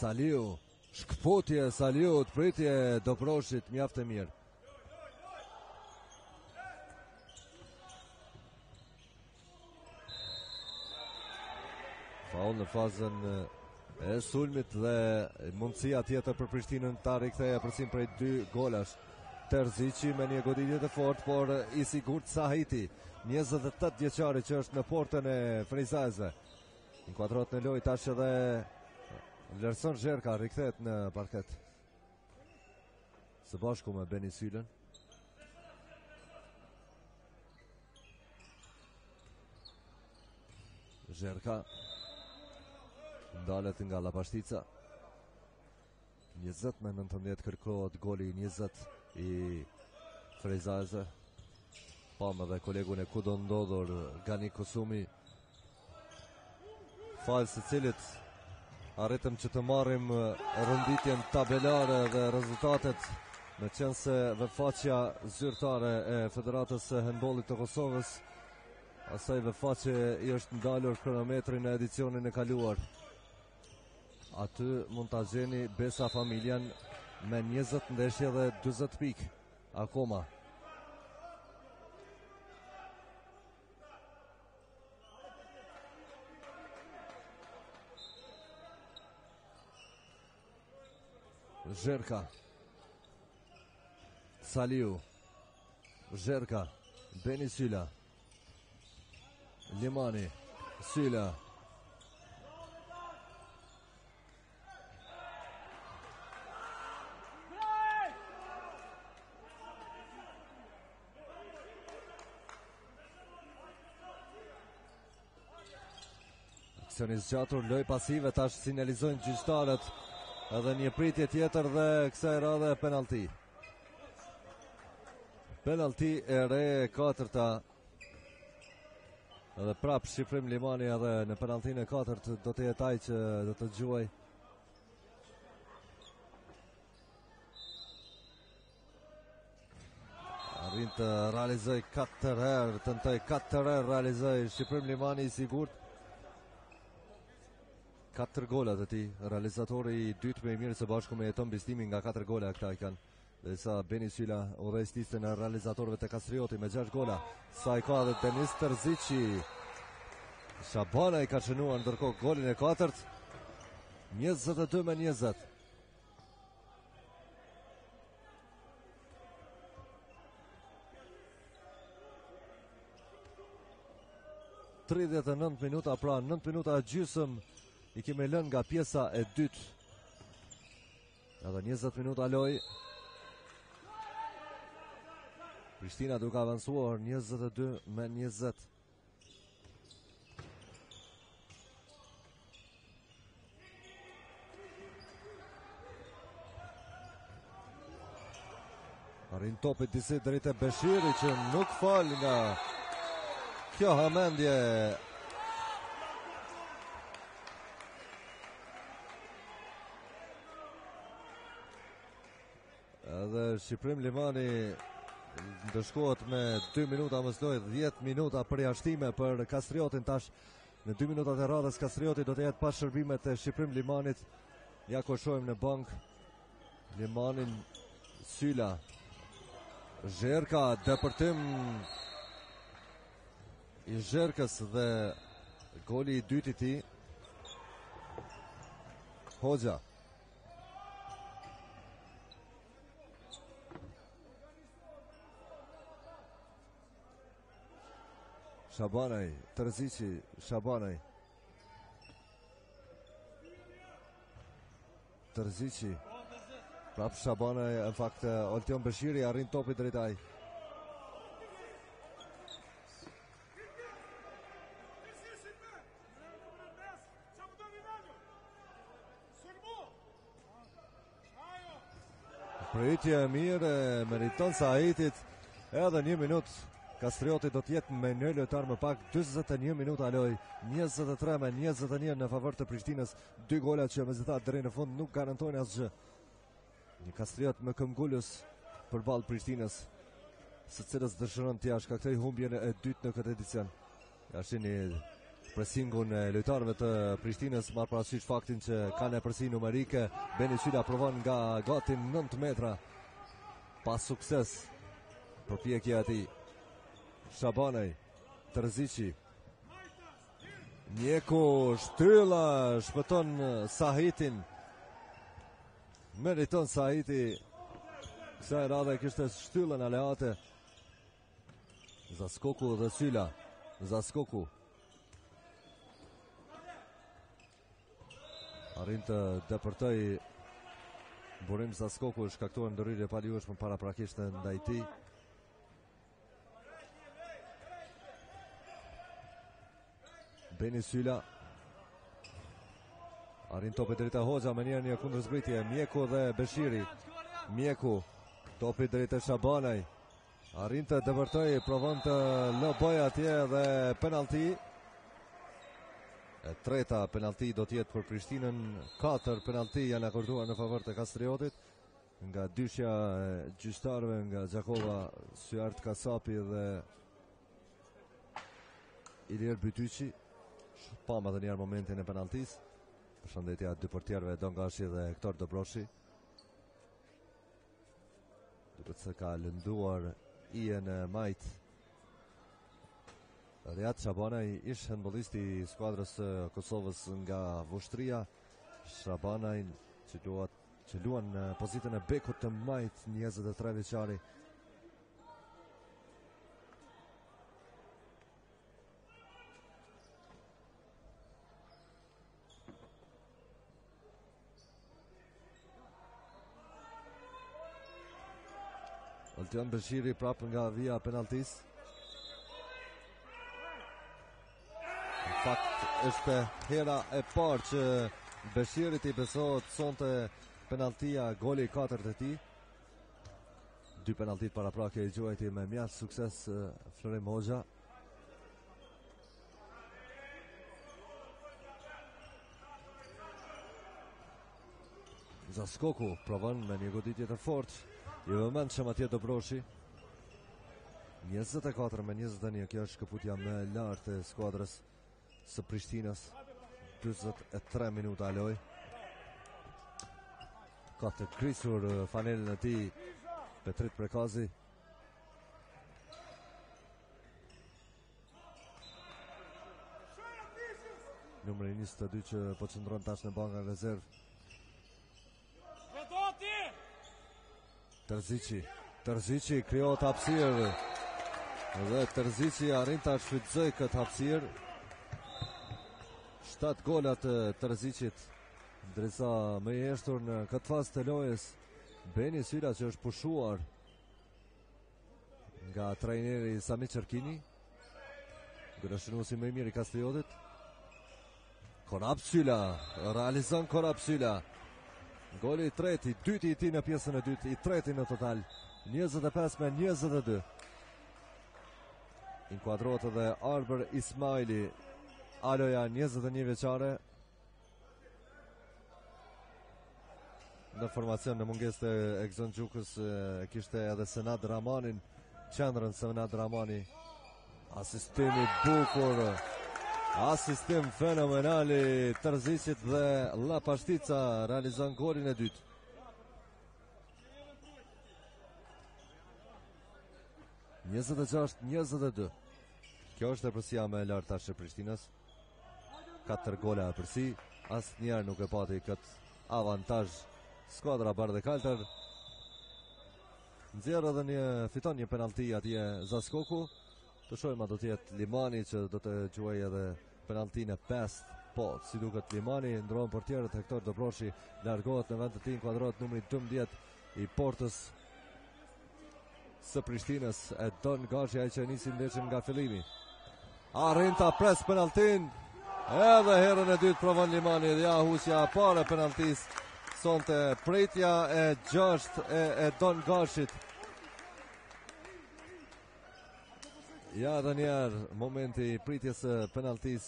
Saliu, shkputje Saliut, pritje Dobroshit mjaft e mirë. Faul në fazën e sulmit dhe mundësia tjetër për Prishtinën ta riktheje përsim prej 2 golash. Terzici me një goditje të fortë, por i sigurt Sahiti, 28 vjeçari që është në portën e Frejzajzve. Inkuadrohet në lojë tash edhe Lerson Zherka rikthehet në parket. Së bashku me Beni Sylën. Zherka ndalet nga Lapashtica. 20 me 19 kërkohet goli 20 i Frejzajzve. Pam edhe kolegun e kudo ndodhur Gani Kusumi. Falë se cilit arritëm që të marrim rënditjen tabelare dhe rezultatet, me qenë se vefaqja zyrtare e Federatës së Handbollit të Kosovës, asaj vefaqe i është ndalur kronometri në edicionin e kaluar. Aty mund ta gjeni Besa Familjan me 20 ndeshje dhe 40 pikë akoma. Zherka, Saliu, Zherka, Beni Syla, Limani, Syla. Aksionis gjatur, loj pasive, tash sinjalizojnë gjyqtarët edhe një pritje tjetër dhe kësaj radhe penalti. Penalti e re e 4-ta. Edhe prap shifrim Limani edhe në penaltin e 4 do të jetaj që do të gjuaj. Arrin të realizoj 4 herë, tentoj 4 herë realizoj shifrim Limani i sigurt. 4 golat e tij, realizatori i dytë më i mirë së bashku me Jeton Bistimi nga 4 gola këta i kanë. Derisa Beni Syla udhëheq listën e realizatorëve të Kastrioti me 6 gola. Sa i ka dhe Denis Terzici. Shabana i ka shënuar ndërkohë golin e 4-të. 22 me 20. ...39 minuta, pra 9 minuta gjysëm i kemi lënë nga pjesa e dytë. Edhe 20 minuta loj. Prishtina duke avancuar 22 me 20. Arrin topit disi drejt e Beshiri që nuk fal nga kjo hamendje. Edhe Shqiprim Limani ndëshkohet me 2 minuta mësloj, 10 minuta përjashtime për Kastriotin tash. Në 2 minutat e radhës Kastrioti do të jetë pas shërbimet e Shqiprim Limanit. Ja ko shojmë në bank Limanin. Syla, Zherka, depërtim i Zherkës dhe goli i dytë i tij. Hoxha, Shabanaj, Terzici, Shabanaj, Terzici, prap Shabanaj, në fakt Oltion Beshiri arrin topi drejtaj. Pritje mirë, meriton Sahitit, edhe 1 minutë. Kastrioti do t'jetë me një lojtar më pak, 21 minuta loj, 23 me 21 në favor të Prishtinës, 2 gola që megjithatë deri në fund nuk garantojnë asgjë. Një Kastriot me këmbgulës përballë Prishtinës, së cilës dëshiron t'ia shkaktoj humbjen e dytë në këtë edicion. Ja shihni presingun e lojtarëve të Prishtinës, marr parasysh faktin që kanë përsi numerike. Beni Syla provon nga gati 9 metra, pas sukses përpjekja e tij. Shabanaj, Terzici, Mjeku, shtylla, shpëton Sahitin, meriton Sahiti, kësaj radhe kishte shtyllën aleate. Zaskoku dhe Syla, Zaskoku arrin të depërtoj burim. Zaskoku shkaktuar ndërhyrje pa ligjshme paraprakisht ndaj tij. Beni Syla arrin topi drejt Hoxha me një kundërzbritje. Mjeku dhe Beshiri. Mjeku, topi drejt Shabanaj, arrin të dëvërtoj, provon të lë atje dhe penalti. E treta penalti do t'jetë për Prishtinën. 4 penalti janë akorduar në favor të Kastriotit nga dyshja e gjyqtarëve, nga Gjakova, Syart Kasapi dhe Ilir Bytyqi. Pama dhe njerë momentin e penaltis. Përshëndetja dy portierëve, Dongashi dhe Hektor Dobroshi. Duket se ka lënduar Ian Majt. Riyad Shabanaj, ish handballisti i skuadrës Kosovës nga Vushtria. Shabanaj që luan në pozitën e bekut të Majt, 23 vjeçari. Oltjan Beshiri prapë nga via penaltis. Në fakt është hera e parë që Beshirit i besohet sonte penaltia, goli i 4 të tij. 2 penaltit paraprake i gjuajti me mjaft sukses Florim Hoxha. Zaskoku provon me një goditje të fortë. I vëmend që Matje Dobroshi. 24 me 21, kjo është shkëputja më e lartë e skuadrës së Prishtinës. 43 minuta loj. Ka të krisur fanelën e tij Petrit Prekazi. Numri 22 që po qëndron tash në bankën e rezervë. Terzici krijohet hapësirë dhe Terzici arrin ta shfrytëzoj këtë hapësirë. 7 golat të Terzicit, ndërsa më i heshtur në këtë fazë të lojës Beni Syla që është pushuar nga trajneri Sami Çerkini, gërshënuesi më i mirë i Kastriotit. Korap Syla, realizon Korap Syla. Goli i treti, dyti i tij në pjesën e dytë, i treti në total, 25 me 22. Inkuadrohet edhe Arber Ismaili, Aloja 21 vjeçare. Në formacion në mungesë të Egzon Gjukës kishte edhe Senad Ramanin, qendrën Senad Ramani. Asistimi bukur, asistim fenomenali Terzicit dhe La Pashtica realizon golin e dytë. (26-22). Kjo është tepërsia më e lartë tash e Prishtinës. 4 gola përsi, asnjëherë nuk e pati këtë avantazh skuadra Bardhë Kaltër. Nxjerr edhe fiton një penalti atje Zaskoku. Të shohim a do të jetë Limani që do të quajë edhe penaltinë e 5. Po, si duket Limani, ndrohen portierët. Hektor Dobroshi largohet në vend të tij, inkuadrohet numri 12 i portës së Prishtinës, e Don Gashi, ai që nisi ndeshjen nga fillimi. Arrin ta pres penaltin, edhe herën e dytë provon Limani dhe ja husja e parë e penaltisë sonte pritja e 6 e Don Gashit. Ja dhe njerë momenti pritjes penaltis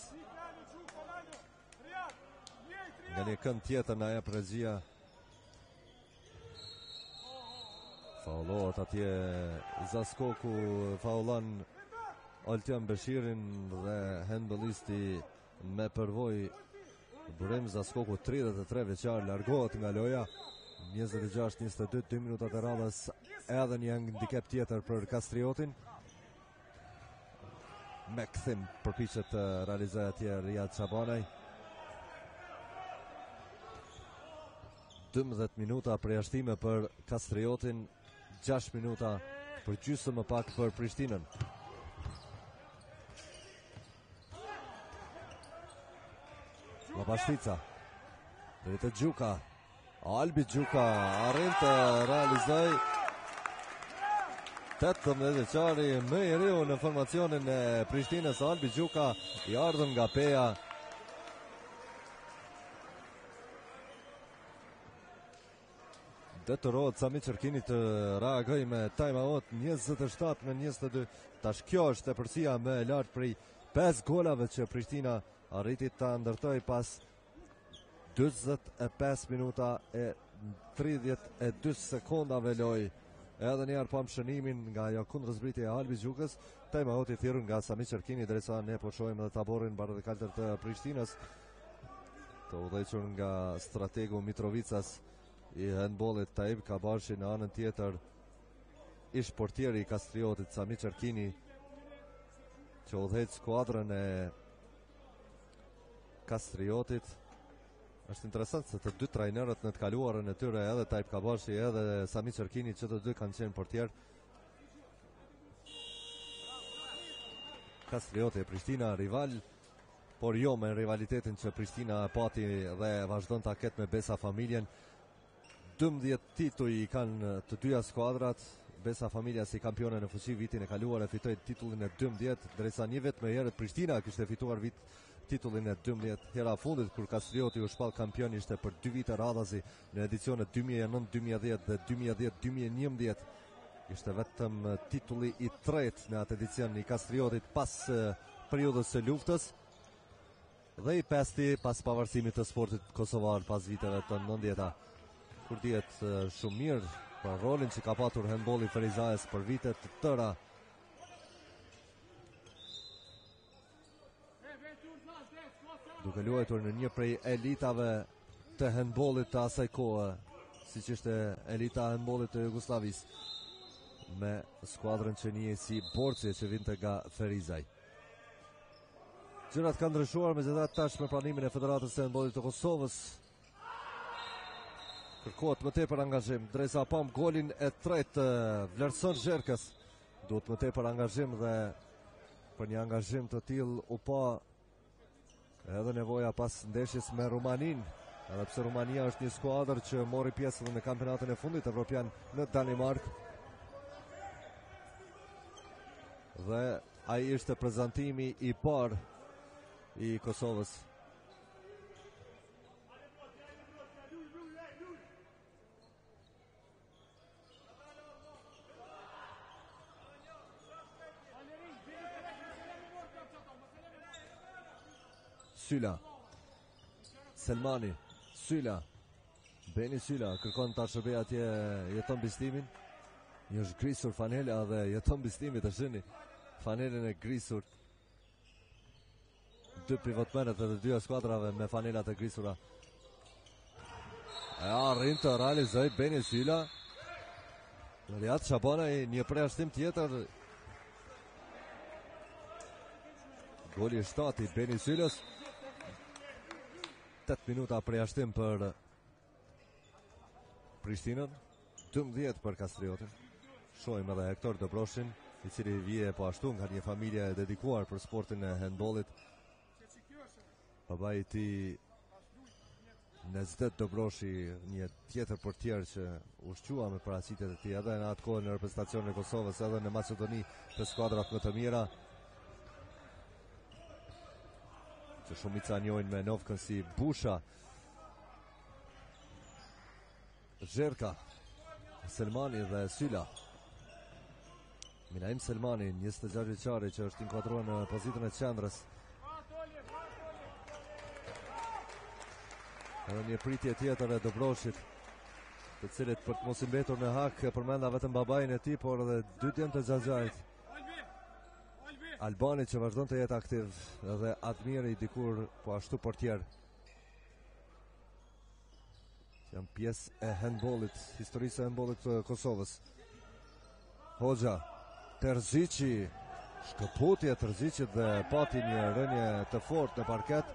nga një kënd tjetër në e prezia. Faulohet atje Zaskoku, faulan Oltjan Beshirin dhe handballisti me përvoj Burim Zaskoku 33 vjeçar largohet nga loja. 26-22, 2 minutat e radhës, edhe një handicap tjetër për Kastriotin. Me këthim përpiqet të realizoj atje Riyad Shabanaj. 12 minuta përjashtime për Kastriotin, 6 minuta për gjysmë më pak për Prishtinën. Labashtica, dhe të Gjuka, Albi Gjuka arrin të realizoj 18 vjeçari më i riu në formacionin e Prishtinës. Albi Gjuka i ardhur nga Peja. Detyrohet Sami Çerkini të reagoj me time-out 27 me 22. Tash kjo është tepërsia më e lartë prej 5 golave që Prishtina arriti ta ndërtoj pas 45 minuta e 32 sekondave loj. Edhe njerë pam shënimin nga jo kundërshbritja e Albi Gjukës. Time-out i thirrur nga Sami Çerkini, drejsa ne po shohim edhe taborin bardhë kaltër të Prishtinës, të udhëhequr nga strategu Mitrovicas i handbollit Taib Kabashi. Në anën tjetër ish portieri i Kastriotit Sami Çerkini, që udhëheq skuadrën e Kastriotit. Është interesant se të dy trajnerët në të kaluarën e tyre, edhe Taib Kabashi edhe Sami Çerkini, që të dy kanë qenë portier. Kastrioti e Prishtina rival, por jo me rivalitetin që Prishtina pati dhe vazhdon ta ketë me Besa Familjen. 12 tituj i kanë të dyja skuadrat. Besa Familja si kampione në fuqi vitin e kaluar e fitoi titullin e 12, ndërsa një vit më herët Prishtina kishte fituar titullin e 12. Hera fundit kur Kastrioti u shpall kampion ishte për 2 vite radhazi në edicionet 2009-2010 dhe 2010-2011. Ishte vetëm titulli i tretë në atë edicion i Kastriotit pas periudhës së luftës dhe i pesti pas pavarësimit të sportit kosovar pas viteve të 90-ta. Kur dihet shumë mirë për rolin që ka patur handbolli Ferizajës për vite të tëra. Duke luajtur në një prej elitave të handbollit të asaj kohe, siç ishte elita e handbollit të Jugosllavisë, me skuadrën që njeh si Borçi që vinte nga Ferizaj. Gjërat kanë ndryshuar megjithatë tash me pranimin e Federatës së Handbollit të Kosovës. Kërkohet më tepër angazhim, drejsa pam golin e tretë vlerëson Zherkës. Duhet më tepër angazhim dhe për një angazhim të tillë u pa edhe nevoja pas ndeshjes me Rumaninë, edhe pse Rumania është një skuadër që mori pjesë edhe në kampionatin e fundit evropian në Danimark. Dhe ai ishte prezantimi i parë i Kosovës. Syla, Selmani, Syla, Beni Syla, kërkon ta shërbej atje, jeton bistimin. Një është grisur Fanela dhe jeton bistimit të shëni. Fanelën e grisur. 2 pivotmenët dhe të dyja skuadrave me fanelat e grisura. E arrin të realizoj Beni Syla. Riyad Shabanaj, një përjashtim tjetër. Goli 7 i Beni Sylës. 8 minuta përjashtim për Prishtinën, 12 për Kastriotin. Shohim edhe Hektor Dobroshin, i cili vije po ashtu nga një familje dedikuar për sportin e handbollit. Babai i tij Nezdet Dobroshi, një tjetër portier që ushqua me paraqitjet e tij edhe në atë kohë në reprezentacionin e Kosovës, edhe në Maqedoni të skuadrat më të mira. Që shumica njohin me novkën si Busha. Zherka, Selmani dhe Syla. Minaim Selmani, 26 vjeçari që është inkuadruar në pozitën e qendrës. Edhe një pritje tjetër e Dobroshit, të cilët për të mos i mbetur në hak përmenda vetëm babain e tij, por edhe dy djemt të Xhaxhait. Albani që vazhdon të jetë aktiv, edhe Admiri dikur po ashtu portier. Janë pjesë e handbollit, historisë e handbollit të Kosovës. Hoxha, Terzici, shkëputje Terzicit dhe pati një rënje të fortë në parket.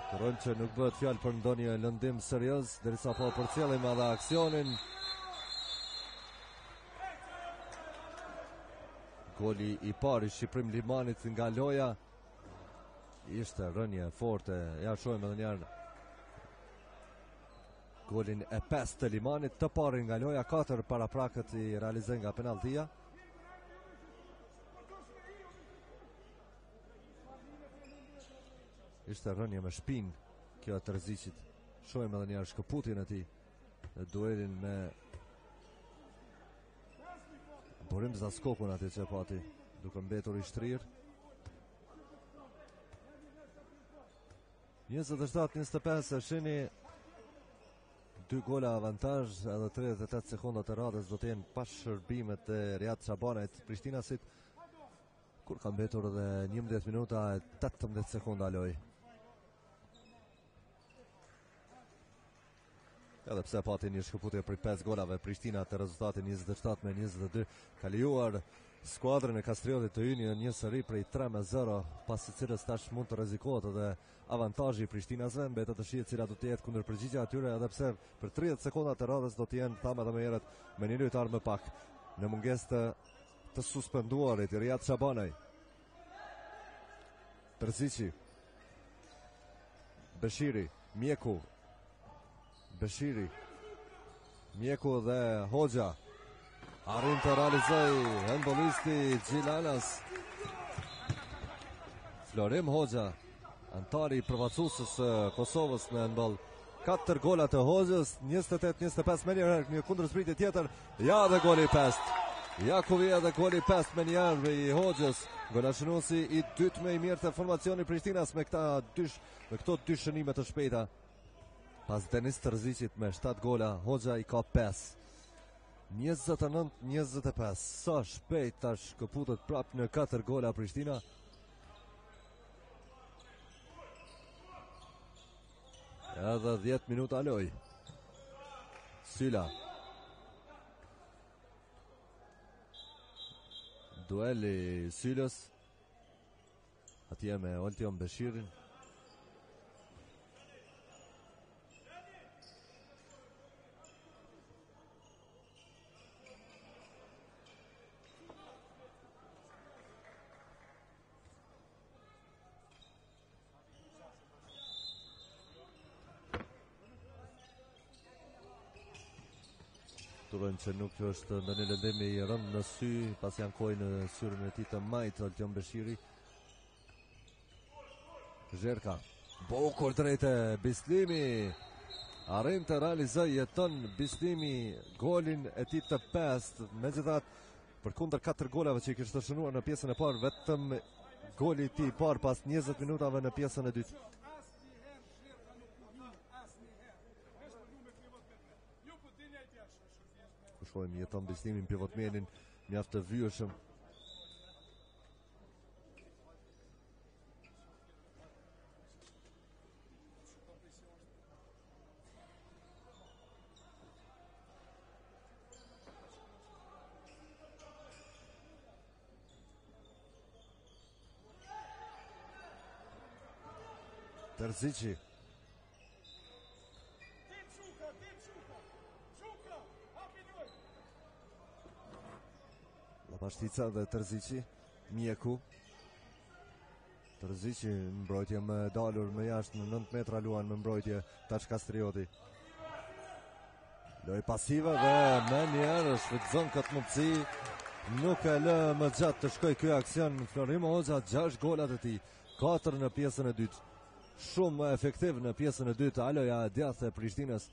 Të rënë që nuk bëhet fjalë për ndonjë lëndim serioz, derisa po përcjellim edhe aksionin. Goli i parë i Shqiprim Limanit nga loja. Ishte rënje forte, ja shohim edhe njerë. Golin e 5 të Limanit, të parin nga loja, 4 paraprakët i realizen nga penaltia. Ishte rënje me shpinë kjo e Terzicit. Shohim edhe njerë shkëputin e tij në duelin me Borim Zaskokun ati që pati, duke mbetur i shtrirë. 27-25 e shini 2 gola avantazh, edhe 38 sekondat e radhës do të jenë pas shërbimet e Riad Çabanait Prishtinasit, kur ka mbetur edhe 11 minuta e 18 sekonda loj. Edhe pse pati një shkëputje për 5 golave, Prishtina të rezultatin 27-22, ka lejuar skuadrën e Kastriotit të hyjë një seri prej 3-0, pasi cilës tash mund të rrezikohet edhe avantazhi i Prishtinasve, mbetet të shihet cila do të jetë kundërpërgjigja atyre, edhe pse për 30 sekonda të radhës do të jenë thamë edhe më herët me një lojtar më pak, në mungesë të suspenduarit Riad Çabanaj. Terzici, Beshiri, Mjeku, Beshiri, Mjeku dhe Hoxha. Arrin të realizoj handbollisti Gjilanas. Florim Hoxha, antari i përfaqësuesës së Kosovës në handboll. 4 gola të Hoxhës, 28-25 me një kundërshpritje tjetër. Ja dhe goli 5. Jakovia dhe goli 5 me një herë i Hoxhës. Golashënuesi i dytë më i mirë të formacionit Prishtinas me këto dy shënime të shpejta. Pas Denis Terzicit me 7 gola, Hoxha i ka 5. 29-25. Sa shpejt tash këputet prap në 4 gola Prishtina. Edhe 10 minuta loj. Syla. Dueli Sylës. Atje me Oltion Beshirin. Turën që nuk është në një lëndemi i rënd në sy, pas janë koj në syrën e ti të majtë, Oltion Beshiri. Zherka, bukur drejte Bislimi, arrin të realizoj jeton Bislimi golin e ti të 5, me gjithat për kundër 4 golave që i kishtë të shënuar në pjesën e parë, vetëm goli ti i parë pas 20 minutave në pjesën e dytë. Shojmë jeton Bislimin pivotmenin mjaft të vyeshëm. Terzici. Pashtica dhe Terzici, Mjeku. Terzici në mbrojtje më dalur më jashtë në 9 metra luan më mbrojtje Taç Kastrioti. Loj pasive dhe me njerë shfrytëzon këtë mundësi, nuk e lë më gjatë të shkoj kjo aksion. Florim Hoxha 6 golat e tij, 4 në pjesën e dytë. Shumë efektiv në pjesën e dytë, aloja e djathtë e Prishtinës.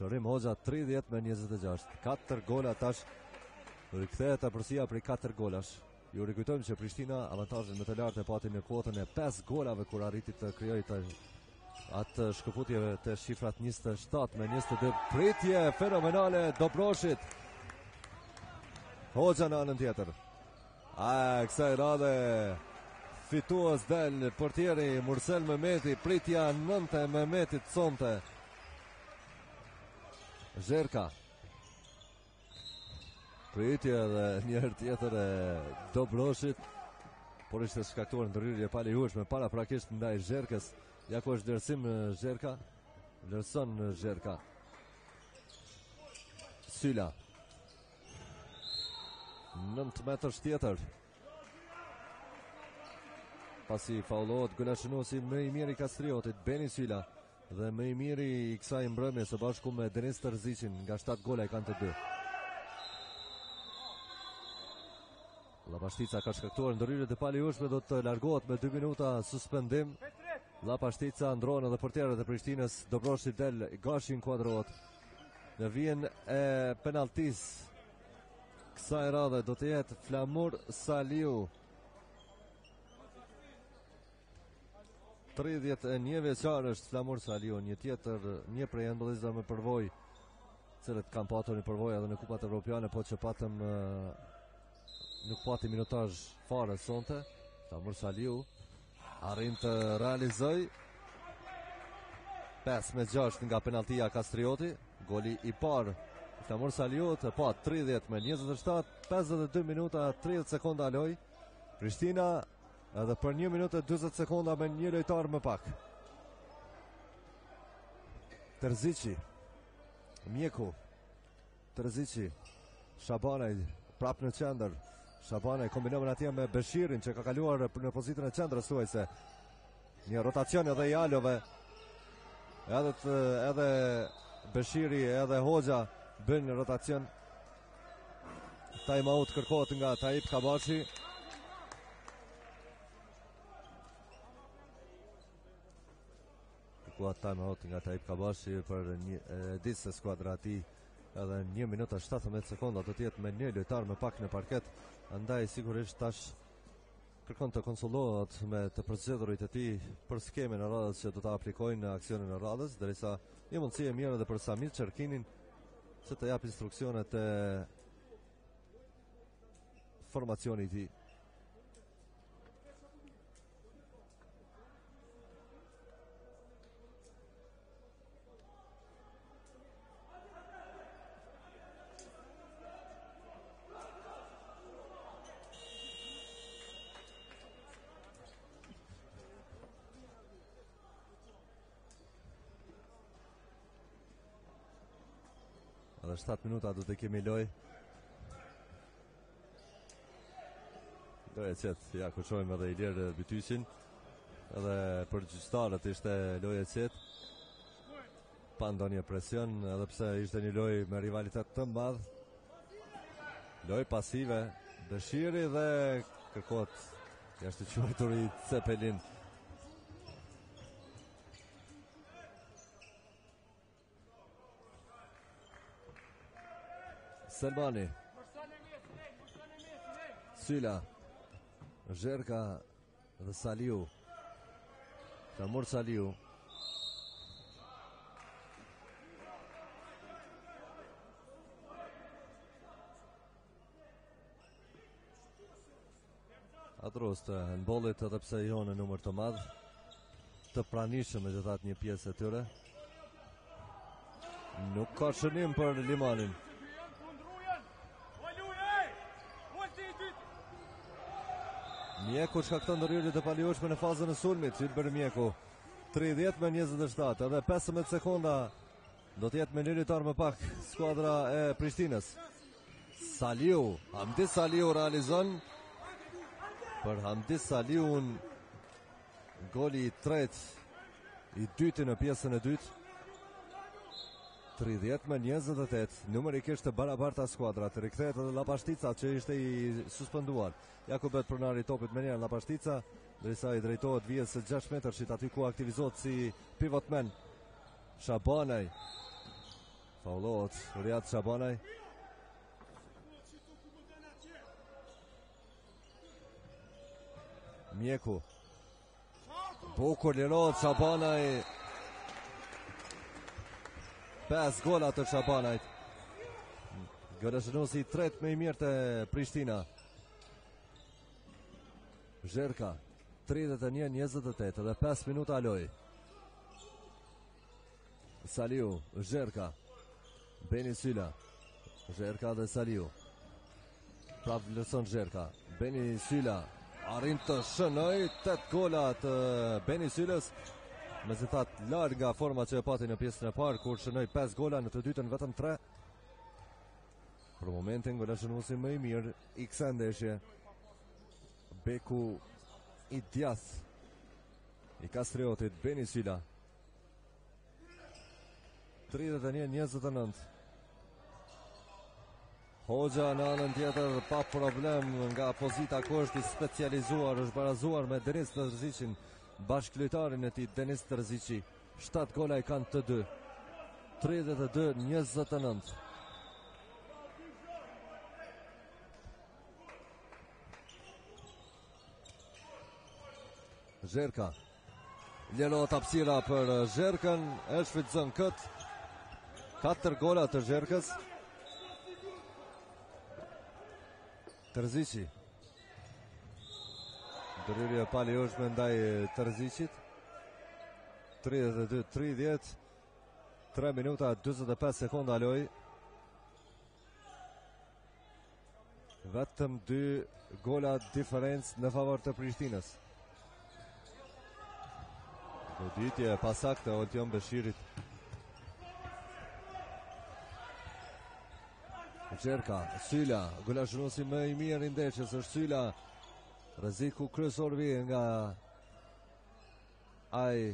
Florim Hoxha 30-26. 4 gola tash. Rikthehet apërsia për 4 golash. Ju rikujtojmë që Prishtina avantazhin më të lartë e pati në kuotën e 5 golave kur arriti të krijojë atë shkëputjeve të shifrat 27-22. Pritje fenomenale Dobroshit. Hoxha në anën tjetër. Kësaj radhe fitues del portieri Mursel Mehmeti. Pritja 9 Mehmetit sonte. Zherka. Pritje dhe njërë tjetër e Dobroshit, por ishte shkaktuar ndërhyrje pa lejueshme paraprakisht ndaj Zherkës. Ja ku është vlerësim Zherka. Vlerëson Zherka. Syla. 9 metrësh tjetër. Pasi faulohet golashënuesi më i miri i Kastriotit, Beni Syla, dhe më i miri i kësaj mbrëmje së bashku me Denis Tërzicin, nga 7 gola i kanë të dy. Lapashtica ka shkaktuar ndërhyrje të palejueshme, do të largohet me 2 minuta suspendim. Lapashtica ndrohen edhe portierët e Prishtinës. Dobroshi del, Gashi inkuadrohet. Në vijën e penaltis kësaj radhe do të jetë Flamur Saliu. 31 vjeçar është Flamur Saliu, një prej embëllizave me përvojë, cilët kanë patur një përvojë edhe në kupat evropiane, po që patëm nuk pati minutazh fare sonte. Flamur Saliu arrin të realizoj 5-6 nga penaltia Kastrioti. Goli i parë Flamur Saliu të pa 30-27. 52 minuta 30 sekonda loj. Prishtina edhe për 1 minutë 20 sekonda me një lojtar më pak. Terzici, Mjeku, Terzici, Shabanaj prap në qendër. Shabanaj kombinon atje me Beshirin që ka kaluar në pozitën e qendrës thuajse. Një rotacion edhe i alove. Edhe Beshiri edhe Hoxha bën rotacion. Time out kërkohet nga Taip Kabashi. Kërkohet time out nga Taip Kabashi për disë se skuadra ati edhe 1 minuta 17 sekonda do tjetë me një lojtar më pak në parket. Andaj sigurisht tash kërkon të konsultohet me të përzihurit e tij për skemen e radhës që do ta aplikojnë në aksionin e radhës, derisa një mundësi e mirë edhe për Samir Çerkinin që të jap instruksionet e formacionit i tij. Edhe 7 minuta do të kemi loj. Loje qetë, ja ku qojmë edhe i lirë Bytysin. Edhe për gjyqtarët ishte loje qetë. Pa ndonjë presion, edhe pse ishte një loj me rivalitet të madh. Loj pasive, Dëshiri dhe kërkot jashtë quajtur i Cepelin. Selbani, Syla, Zherka dhe Saliu. Flamur Saliu. Atros të handbollit edhe pse jo në numër të madh, të pranishëm e gjithat një pjesë e tyre. Nuk ka shënim për Limanin. Mjeku shkakton ndërhyrje të palejueshme në fazën e sulmit. Ylber Mjeku 30-27, edhe 15 sekonda do të jetë me një lojtar më pak skuadra e Prishtinës. Saliu, Hamdi Saliu realizon për Hamdi Saliun goli i tretë, i dyti në pjesën e dytë. 30-28, numerikisht të barabarta skuadrat. Rikthehet edhe Lapashtica që ishte i suspenduar. Ja ku bëhet pronari i topit me njerë Lapashtica, derisa i drejtohet vijës së 6 metrëshit aty ku aktivizohet si pivotman. Shabanaj Faulohet Riyad Shabanaj. Mjeku. Bukur lirohet Shabanaj. 5 gola të Shabanajt. Gërëshënusi tret me I mirë të Prishtina. Zherka 31-28 dhe 5 minuta loj. Saliu, Zherka, Beni Sylla, Zherka dhe Saliu. Prap vlerëson Zherka, Beni Sylla arrin të shënoj 8 gola të Beni Syllës. Me si thatë larg nga forma që e pati në pjesën e parë, kur shënoj 5 gola, në të dytën vetëm 3. Për momentin golashënuesi më I mirë I kësaj ndeshje, beku I djath I Kastriotit, Beni Sylla. 31-29. Hoxha në anën tjetër pa problem nga pozita ku është I specializuar, është barazuar me Denis Tërzicin, bashkëlojtarin e tij Denis Tërzici. 7 gola I kanë të dy. 32-29. Zherka. Lërohet hapësira për Zherkën, e shfrytëzon kët. 4 gola të Zherkës. Tërzici. Ndërhyrje pali është me ndaj Tërzicit. 32-30. 3 minuta 45 sekonda loj. Vetëm 2 gola diferencë në favor të Prishtinës. Goditje pasakte Oltion Beshirit. Zherka, Sylla, golashënuesi më I mirë I ndeshjes është Sylla. Rreziku kryesor vjen nga ai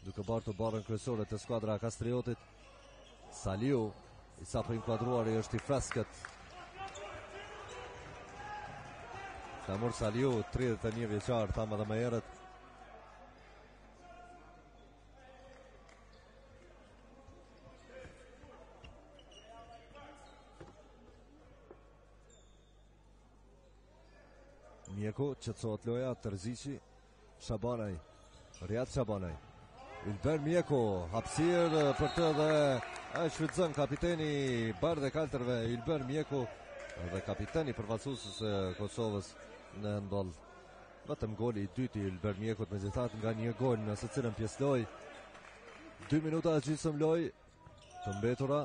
duke bërë të barën kryesore të skuadra Kastriotit. Saliu, I sapo inkuadruari është I freskët. Samur Saliu, 31 vjeçar, thamë edhe më herët. Mjeku, qëtësot loja, Tërzici, Shabanaj, Riyad Shabanaj. Ylber Mjeku, hapësirë për të dhe e shfrytëzon kapiteni Bardh e Kaltërve, Ylber Mjeku dhe kapiteni përfaqësues e Kosovës në handball. Vetëm goli I dytë I Ylber Mjekut, megjithatë nga një gol në secilën pjesë lojë. 2 minuta gjysmë lojë të mbetura.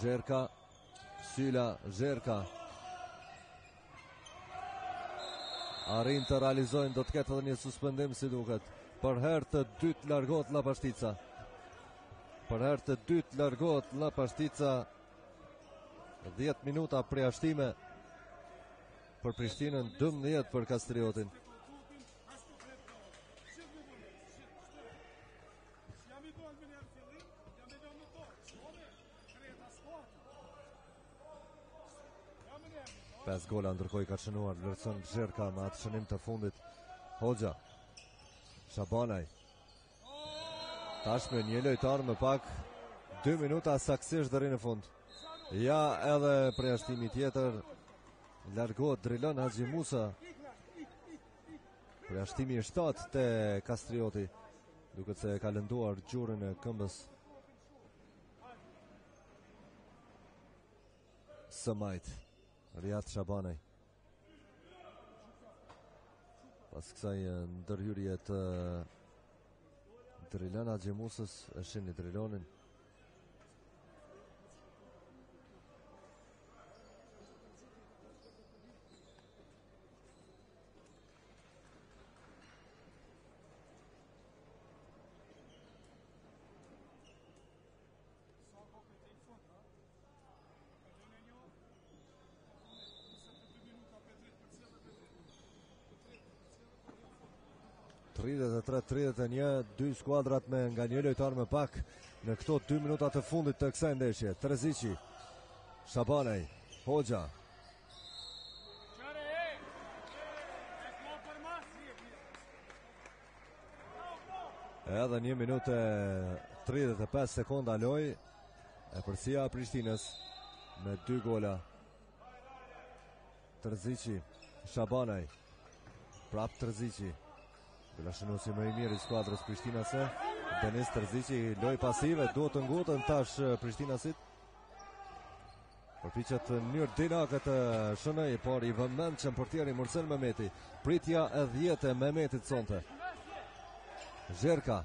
Zherka, Sylla, Zherka. Arrin të realizojnë, do të ketë edhe një suspendim si duket. Për herë të dytë largohet Llapashtica. Për herë të dytë largohet Llapashtica. 10 minuta përjashtime për Prishtinën, 12 për Kastriotin. Pes gola ndërkohë I ka shënuar vlerëson Zherka me atë shënim të fundit. Hoxha, Shabanaj. Tashme një lojtar më pak. 2 minuta saksisht deri në fund. Ja edhe përjashtimi tjetër. Largohet Drilon Haxhi Musa. Përjashtimi I 7 te Kastrioti. Duket se ka lënduar gjurin e këmbës Samajt. Riyad Shabanaj. Pas kësaj ndërhyrje të Drilon Haxhi Musës, e shihni Drilonin. Dy skuadrat me nga një lojtar më pak në këto 2 minuta të fundit të kësaj ndeshje. Tërzici, Shabanaj, Hoxha. Edhe 1 minutë 35 sekonda loj. e përsia Prishtinës me 2 gola. Terzici, Shabanaj, prap Terzici, Billashënusi më i mirë i skuadrës Prishtinase. Denis Terzici, loj pasive, duhet të ngutën tash Prishtinasit. Përpiqet në mënyrë dinake të shënoj, por i vëmendshëm portieri Mursel Mehmeti. Pritja e 10 e Mehmetit sonte. Zherka.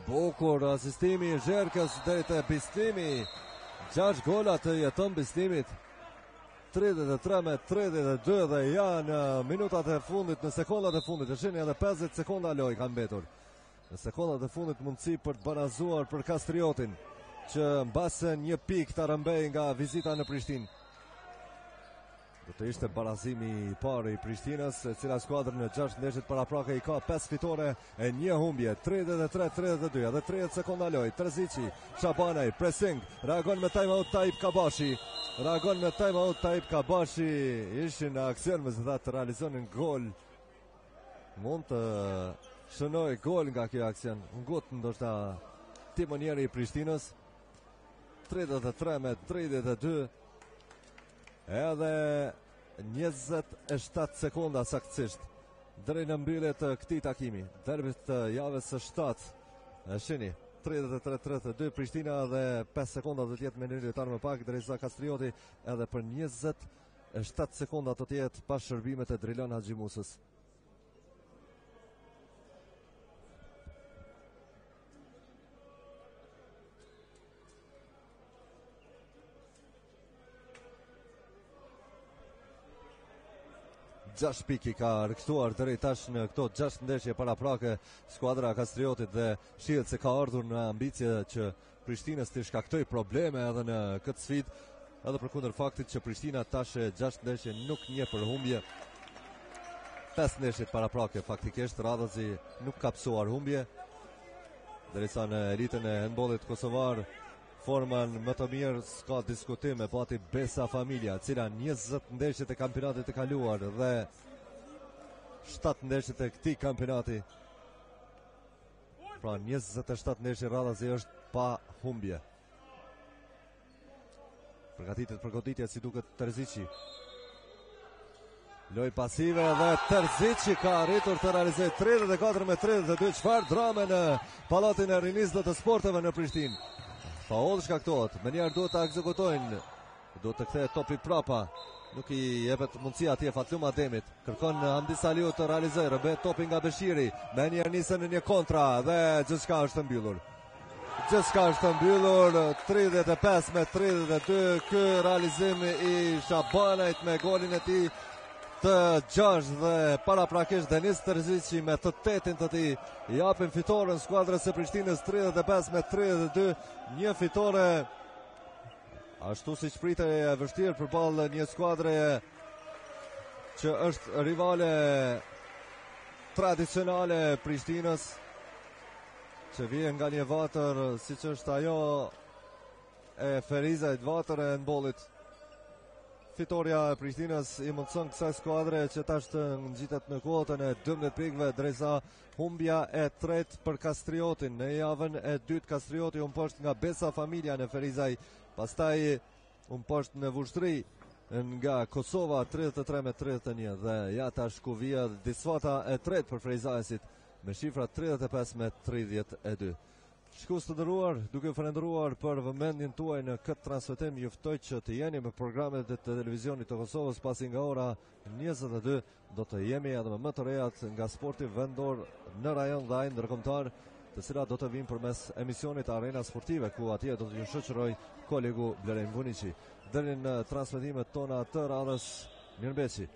Bukur asistimi i Zherkës deri te Bistimi. 6 gola të jeton Bistimit. 33 me 32 dhe janë minutat e fundit, në sekondat e fundit. E shihni edhe 50 sekonda loj kanë mbetur. Në sekondat e fundit mundësi për të barazuar për Kastriotin, që mbase një pikë të rëmbej nga vizita në Prishtinë. Do të ishte barazimi i parë i Prishtinës, e cila skuadrë në 6 ndeshjet paraprake i ka 5 fitore e 1 humbje. 33-32, edhe 30 sekonda loj. Terzici, Shabanaj, pressing, reagon me time-out Taib Kabashi. Ishin në aksion me zëdha të realizonin gol. Mund të shënoj gol nga kjo aksion. Ngut ndoshta timonieri i Prishtinës. 33 me 32. Edhe 27 sekonda saktësisht deri në mbyllje të këtij takimi, derbit të javës së 7. E shihni, 33-32 Prishtina dhe 5 sekonda do të jetë me një lojtar më pak, derisa Kastrioti edhe për 27 sekonda do të jetë pas shërbimet e Drilon Haxhimusës. Gjash piki ka rikëtuar deri tash në këto 6 ndeshje paraprake skuadra Kastriotit dhe shihet se ka ardhur në ambicje që Prishtinës të shkaktoj probleme edhe në këtë sfidë, edhe përkundër faktit që Prishtina tash 6 ndeshje nuk njeh për humbje. 5 ndeshjet paraprake faktikisht radhazi nuk ka psuar humbje, derisa në elitën e handbollit kosovar forman më të mirë s'ka diskutim e pati Besa Familja, cila 20 ndeshjet e kampionatit të kaluar dhe 7 ndeshjet e këtij kampionati. Pra 27 ndeshje radhazi është pa humbje. Përgatitet për goditje si duket Terzici. Loj pasive dhe Terzici ka arritur të realizojë 34 me 32. Çfarë drame në pallatin e Rinisë të Sporteve në Prishtinë. Faul shkaktohet, me njerë duhet të ekzekutojnë, duhet të kthehet topi prapa, nuk i jepet mundësia atje Fatlum Ademit, kërkon Hamdi Saliu të realizojë, rëbet topi nga Beshiri, me njerë nisën në një kontra dhe gjithçka është mbyllur. 35 me 32, ky realizim i Shabanajt me golin e tij të 6 dhe paraprakisht Denis Terzici me të 8-in të tij japin fitoren skuadrës së Prishtinës 35 me 32, një fitore ashtu siç pritej e vështirë përballë një skuadre që është rivale tradicionale Prishtinës, që vjen nga një vatër siç është ajo e Ferizajt, vatër e handbollit. Fitoria e Prishtinës i mundson kësaj skuadre që tash të ngjitet në kuotën e 12 pikëve, drejsa humbja e 3 për Kastriotin. Në javën e 2 Kastrioti u mposht nga Besa Familja në Ferizaj, pastaj u mposht në Vushtri nga Kosova 33 me 31 dhe ja tash ku vija disfata e 3 për Ferizajsit me shifra 35 me 32. Shikues të nderuar, duke falendëruar për vëmendjen tuaj në këtë transmetim, ju ftoj që të jeni me programet e televizionit të Kosovës, pasi nga ora 22 do të jemi edhe me më të rejat nga sporti vendor në rajon dhe ai ndërkombëtar, të cilat do të vinë përmes emisionit Arena Sportive, ku atje do të ju shoqëroj kolegu Blerim Vunici. Deri në transmetimet tona të radhës, mirëmbëjtje.